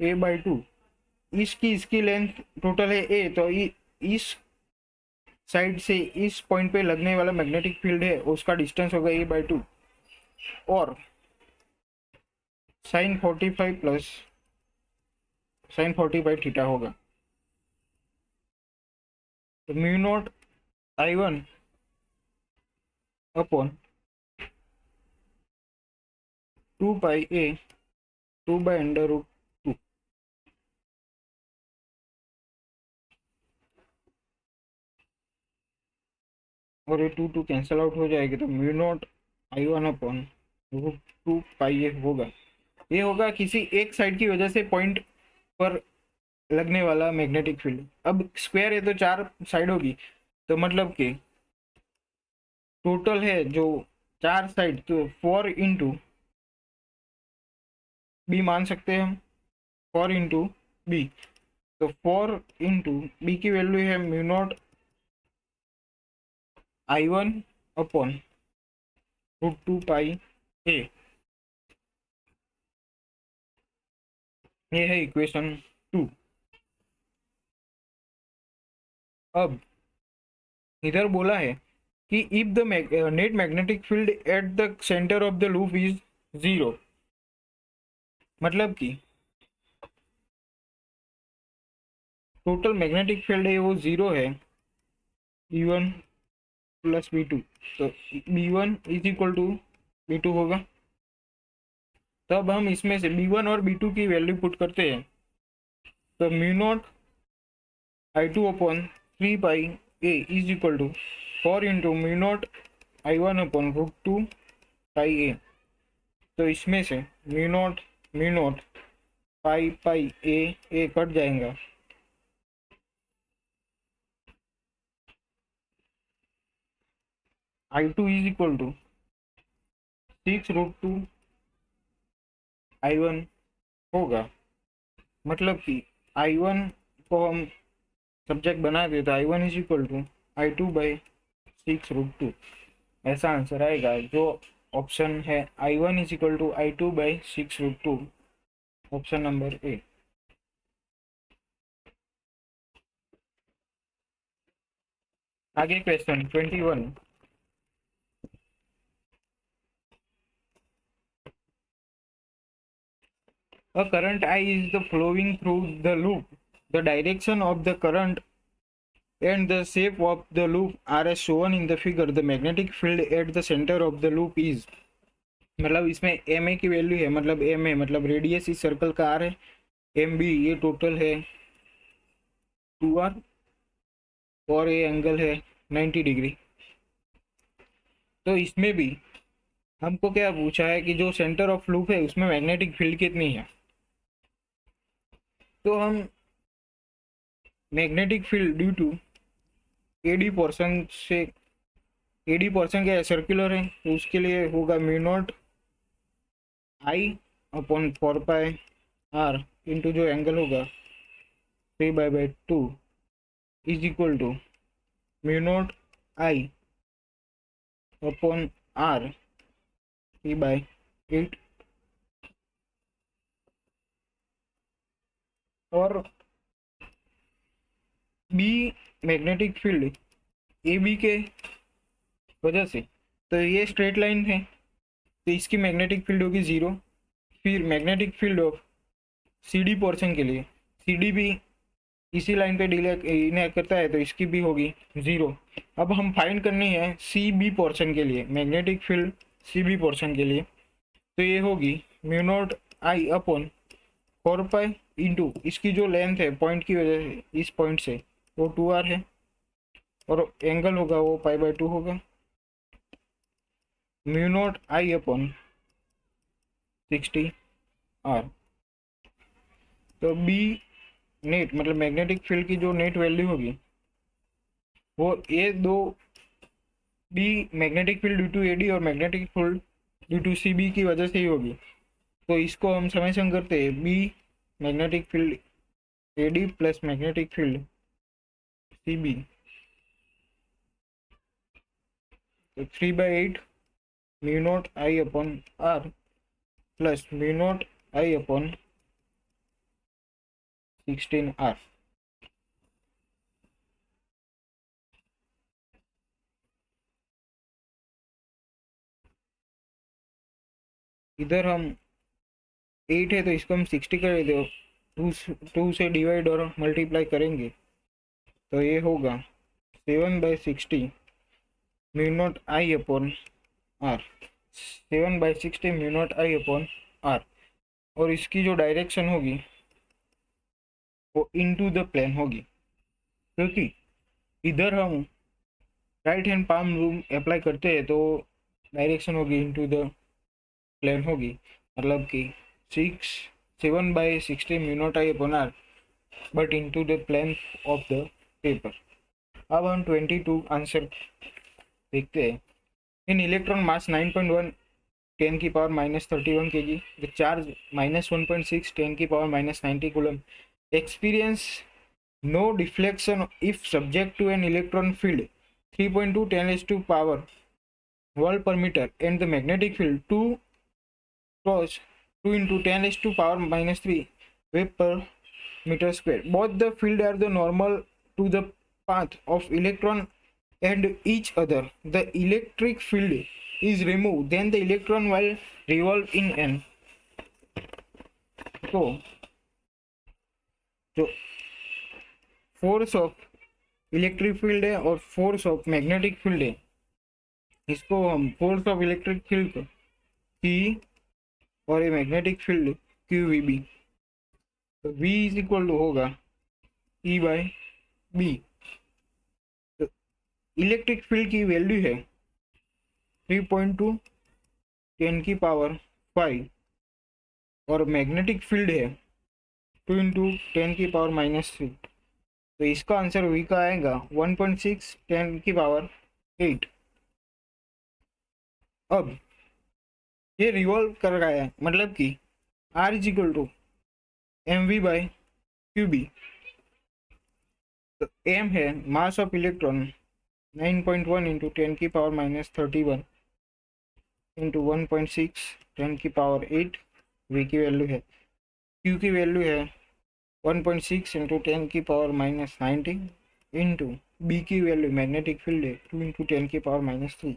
a/2। इसकी लेंथ टोटल है ए, तो इस साइड से इस पॉइंट पे लगने वाला मैग्नेटिक फील्ड है उसका डिस्टेंस होगा a/2, और sin 45 प्लस sin 40/θ होगा, तो म्यू नॉट I1/2 π a 2/√2, और ये 2 कैंसल आउट हो जाएगी, तो म्यू नॉट I1/√2 π a होगा। ये होगा किसी एक साइड की वजह से पॉइंट पर लगने वाला मैग्नेटिक फील्ड। अब स्क्वायर है तो 4 साइड होगी, तो मतलब कि टोटल है जो 4 साइड, तो 4 इंटू बी मान सकते हैं हम, 4 इंटू बी, तो 4 इंटू बी की वैल्यू है म्यू नॉट I1/√2 π a। ये है इक्वेशन 2। अब इधर बोला है कि if the net magnetic field at the centre of the loop is 0, मतलब कि टोटल मैग्नेटिक फील्ड है वो 0 है, B1 प्लस B2, तो B1 is equal to B2 होगा। तब हम इसमें से B1 और B2 की वैल्यू पुट करते हैं, तो mu naught I2/3 π a is equal to 4 into mu naught I1/√2 π a, तो इसमें से mu naught pi a cut जाएगा, I2 is equal to 6√2 I1 होगा, मतलब कि I1 को हम सब्जेक्ट बना दे तो I1 is equal to I2/6√2, ऐसा आंसर आएगा जो ऑप्शन है I1 is equal to I2/6√2, option number A. आगे question 21। A current I is the flowing through the loop. The direction of the current and the shape of the loop are as shown in the figure. The magnetic field at the center of the loop is, मतलब इसमें M A की value है, मतलब M A मतलब radius इस circle का are है, M B ये टोटल है 2r, और ये एंगल है 90 डिग्री। तो इसमें भी हमको क्या पूछा है कि जो सेंटर ऑफ लूप है उसमें मैग्नेटिक फील्ड कितनी है, तो हम magnetic field due to AD portion से, एडी पोर्शन क्या है सर्कुलर है, तो उसके लिए होगा mu naught I/4 π r into जो एंगल होगा 3/2 is equal to mu naught I/r 3/8। और B magnetic field A B के वजह से। तो ये स्ट्रेट लाइन है, तो इसकी मैग्नेटिक फील्ड होगी 0। फिर magnetic field of C D portion के लिए, सी डी भी इसी लाइन पे डिले इन्हें करता है, तो इसकी भी होगी 0। अब हम फाइंड करनी है सी बी पोर्शन के लिए, magnetic field C B portion के लिए। तो ये होगी mu not I upon 4 pi into इसकी जो लेंथ है पॉइंट की वजह से, इस पॉइंट से वो 2r है, और एंगल होगा वो π/2 होगा, mu not I upon 60r। तो बी नेट मतलब मैग्नेटिक फील्ड की जो नेट वैल्यू होगी वो ए दो B magnetic field due to A D और magnetic field due to C B की वजह से ही होगी। तो इसको हम समेशन करते हैं B magnetic field A D plus magnetic field C B, तो 3/8 mu not I upon R plus mu not I upon 16r। इधर हम 8 है तो इसको हम 60 कर दो, 2 से डिवाइड और मल्टीप्लाई करेंगे तो ये होगा 7/60 mu not I upon R, 7/60 mu not I upon R. और इसकी जो डायरेक्शन होगी वो इनटू द प्लेन होगी, क्योंकि इधर हम right hand palm rule apply करते हैं तो डायरेक्शन होगी इनटू द प्लेन होगी, मतलब कि 7/60 mu not I upon R but into the plane of the paper. अब हम 22 आंसर देखते हैं। इन इलेक्ट्रॉन मास 9.1 10 की पावर -31 kg, द चार्ज -1.6 10 की power -90 coulomb, experience no deflection if subject to an electron field 3.2 10⁻⁴ volt per meter and the magnetic field 2 cross 2 into 10⁻⁻³ wave per meter square. Both the field are the normal to the path of electron and each other. The electric field is removed, then the electron will revolve in n. तो जो force of electric field है और force of magnetic field है, इसको हम force of electric field को P और ये मैग्नेटिक फील्ड QVB, तो V इज इक्वल टू होगा E/B। तो इलेक्ट्रिक फील्ड की वैल्यू है 3.2 10⁵ और मैग्नेटिक फील्ड है 2 into 10⁻³ तो इसका आंसर V का आएगा 1.6 10⁸ अब ये रिवॉल्व कर रहा है, मतलब कि R is equal to mv/qb। तो m है मास of electron 9.1 into 10⁻31 into 1.6 10⁸ V की वैल्यू है, Q की वैल्यू है 1.6 इंटू 10⁻90 इंटू B की वैल्यू मैग्नेटिक फील्ड है 2 इंटू 10⁻3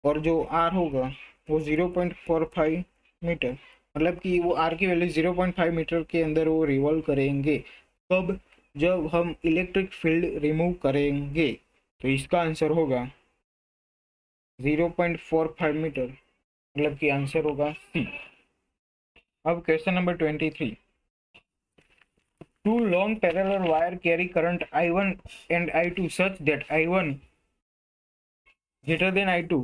और जो R होगा वो 0.45 मीटर, मतलब कि वो R की वैल्यू 0.5 मीटर के अंदर वो रिवॉल्व करेंगे। कब? जब हम इलेक्ट्रिक फील्ड रिमूव करेंगे। तो इसका आंसर होगा 0.45 मीटर, मतलब कि आंसर होगा C। अब question number 23। Two long parallel wire carry current I1 and I2 such that I1 greater than I2.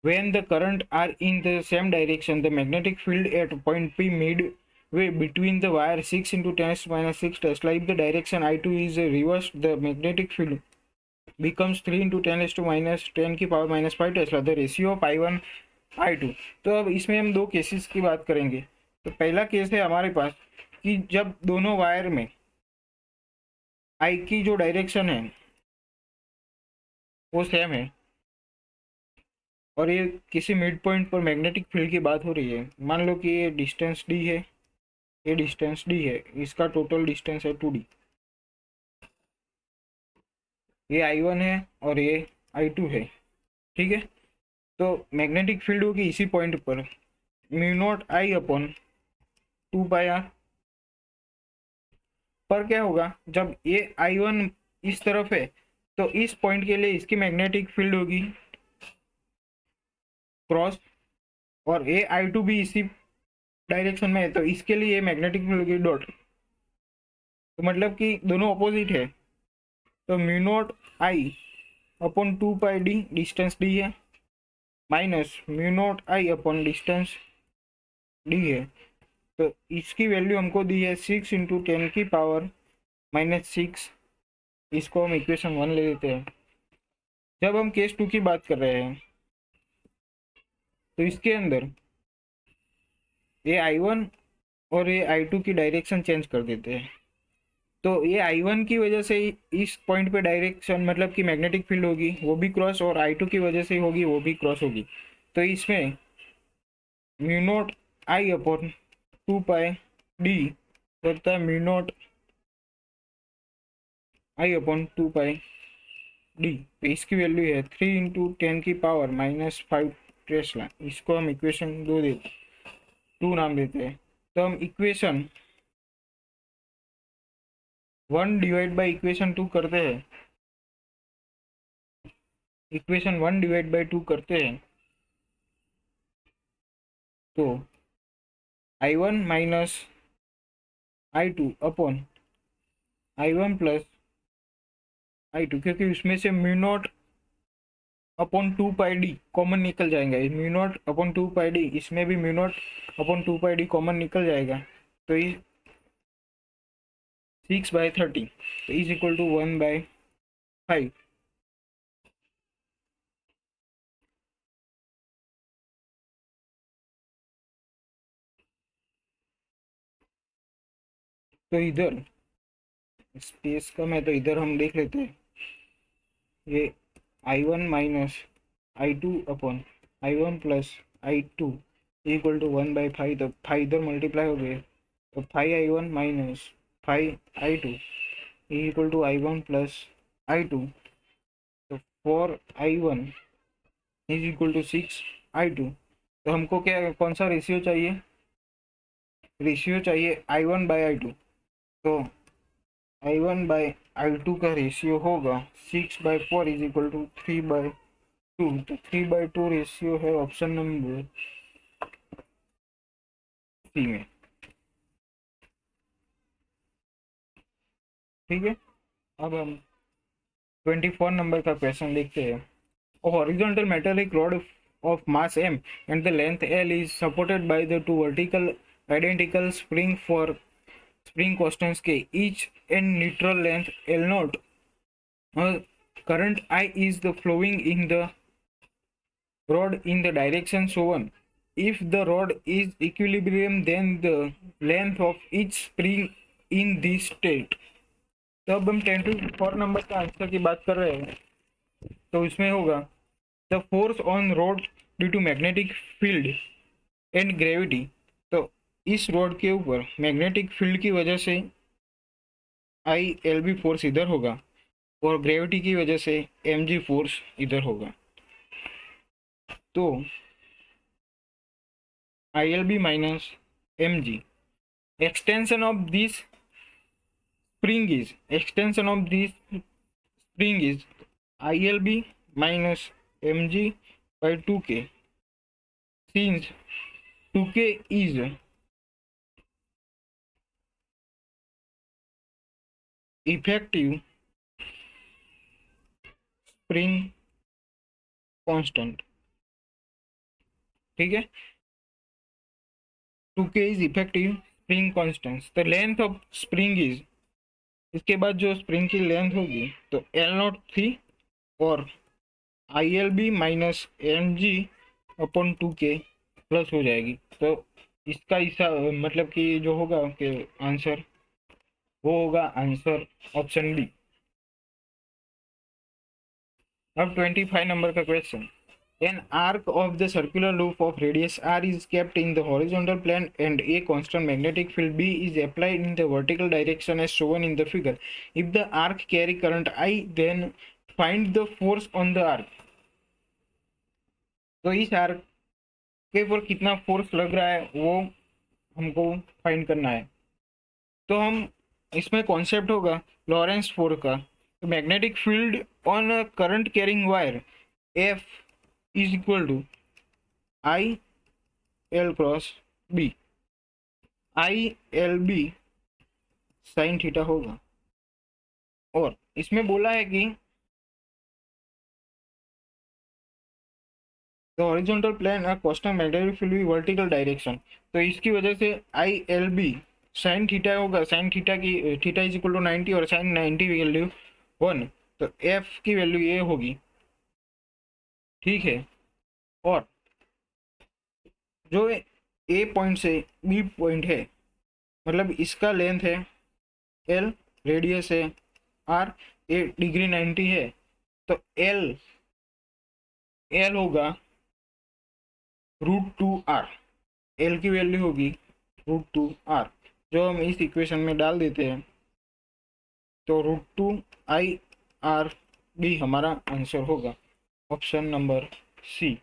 When the current are in the same direction, the magnetic field at point P midway between the wire 6 into 10⁻⁶ Tesla. If the direction I2 is reversed, the magnetic field becomes 3 into 10⁻⁻5 Tesla. The ratio of I1 I2। तो अब इसमें हम दो cases की बात करेंगे। तो पहला केस है हमारे पास कि जब दोनों वायर में आई की जो डायरेक्शन है वो सेम है और ये किसी मिड पॉइंट पर मैग्नेटिक फील्ड की बात हो रही है। मान लो कि ये डिस्टेंस d है, ये डिस्टेंस d है, इसका टोटल डिस्टेंस है 2d। ये I1 है और ये I2 है, ठीक है। तो मैग्नेटिक फील्ड होगी इसी पॉइंट पर mu not I upon 2 pi R. पर क्या होगा, जब ये I1 इस तरफ है तो इस पॉइंट के लिए इसकी मैग्नेटिक फील्ड होगी क्रॉस, और ये I2 भी इसी डायरेक्शन में है तो इसके लिए मैग्नेटिक फील्ड होगी डॉट। तो मतलब कि दोनों अपोजिट है। तो mu not I upon 2 pi D, distance D है, minus mu naught I upon distance D है। तो इसकी वैल्यू हमको दी है 6 × 10⁻⁻6। इसको हम इक्वेशन 1 ले लेते हैं। जब हम केस 2 की बात कर रहे हैं तो इसके अंदर ये I1 और ये I2 की डायरेक्शन चेंज कर देते हैं। तो ये I1 की वजह से इस पॉइंट पे डायरेक्शन मतलब कि मैग्नेटिक फील्ड होगी वो भी क्रॉस, और I2 की वजह से होगी वो भी क्रॉस होगी। तो इसमें mu naught I upon 2 pi D होता है mu naught I upon 2 pi D. तो इसकी वैल्यू है 3 × 10⁻⁻5 टेस्ला। इसको हम इक्वेशन 2 नाम देते हैं। तो हम इक्वेशन 1 डिवाइड बाई इक्वेशन 2 करते हैं, इक्वेशन 1 डिवाइड बाई 2 करते हैं तो I1 minus I2 upon I1 plus I2, क्योंकि उसमें से mu not upon 2 pi D common निकल जाएगा। म्यू नॉट अपॉन 2 पाई डी, इसमें भी म्यू नॉट अपॉन 2 पाई डी कॉमन निकल जाएगा। तो ये 6/30 तो इज इक्वल टू 1/5। तो इधर स्पेस कम है तो इधर हम देख लेते हैं, ये I1 minus I2 upon I1 plus I2 equal to 1/5। तो 5 इधर मल्टीप्लाई हो गए तो 5I1 minus 5I2 equal to I1 plus I2। तो 4I1 is equal to 6I2। तो हमको क्या कौन सा रेशियो चाहिए, रेशियो चाहिए I1/I2। तो I1 बाई I2 का रेशियो होगा 6/4 इज इक्वल टू 3/2। तो 3/2 रेशियो है ऑप्शन नंबर सी में, ठीक है। अब हम 24 नंबर का क्वेश्चन देखते हैं। A horizontal metallic rod of mass m and the length L is supported by the two vertical identical spring constants K, each and neutral length L0. Current I is the flowing in the rod in the direction shown. If the rod is equilibrium, then the length of each spring in this state. तो अब हम 24 number का answer की बात कर रहे हैं तो इसमें होगा the force on rod due to magnetic field and gravity. तो इस रोड के ऊपर मैग्नेटिक फील्ड की वजह से ILB फोर्स इधर होगा और ग्रेविटी की वजह से MG फोर्स इधर होगा। तो ILB minus MG, extension of this spring is ILB minus MG by 2K, since 2K is effective spring constant, ठीक है। 2K is effective spring constant। the length of spring is, इसके बाद जो spring की length होगी तो L0 थी और ILB minus MG upon 2K plus हो जाएगी। तो इसका मतलब कि जो होगा कि आंसर वो होगा आंसर ऑप्शन बी। अब 25 नंबर का question. An arc of the circular loop of radius r is kept in the horizontal plane and a constant magnetic field B is applied in the vertical direction as shown in the figure. If the arc carry current I, then find the force on the arc. तो इस arc के ऊपर कितना force लग रहा है वो हमको फाइंड करना है। तो हम इसमें कॉन्सेप्ट होगा लॉरेंस फोर्स का। तो magnetic field on a current carrying wire F is equal to I L cross B. I L B sine theta होगा। और इसमें बोला है कि द हॉरिजॉन्टल प्लेन और कांस्टेंट मैग्नेटिक फील्ड भी वर्टिकल डायरेक्शन। तो इसकी वजह से I L B sine theta होगा। साइन थीटा की थीटा इज इक्वल टू 90 और साइन 90 की वैल्यू 1। तो एफ की वैल्यू ये होगी, ठीक है। और जो ए पॉइंट से बी पॉइंट है, मतलब इसका लेंथ है एल, रेडियस है आर, ए डिग्री 90 है। तो एल एल होगा √2r। एल की वैल्यू होगी √2r, जो हम इस इक्वेशन में डाल देते हैं। तो √2 IR B हमारा आंसर होगा, ऑप्शन नंबर सी।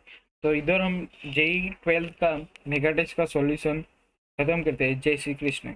तो इधर हम JEE 12 का मेगा टेस्ट का सॉल्यूशन खत्म करते हैं। जय श्री कृष्ण।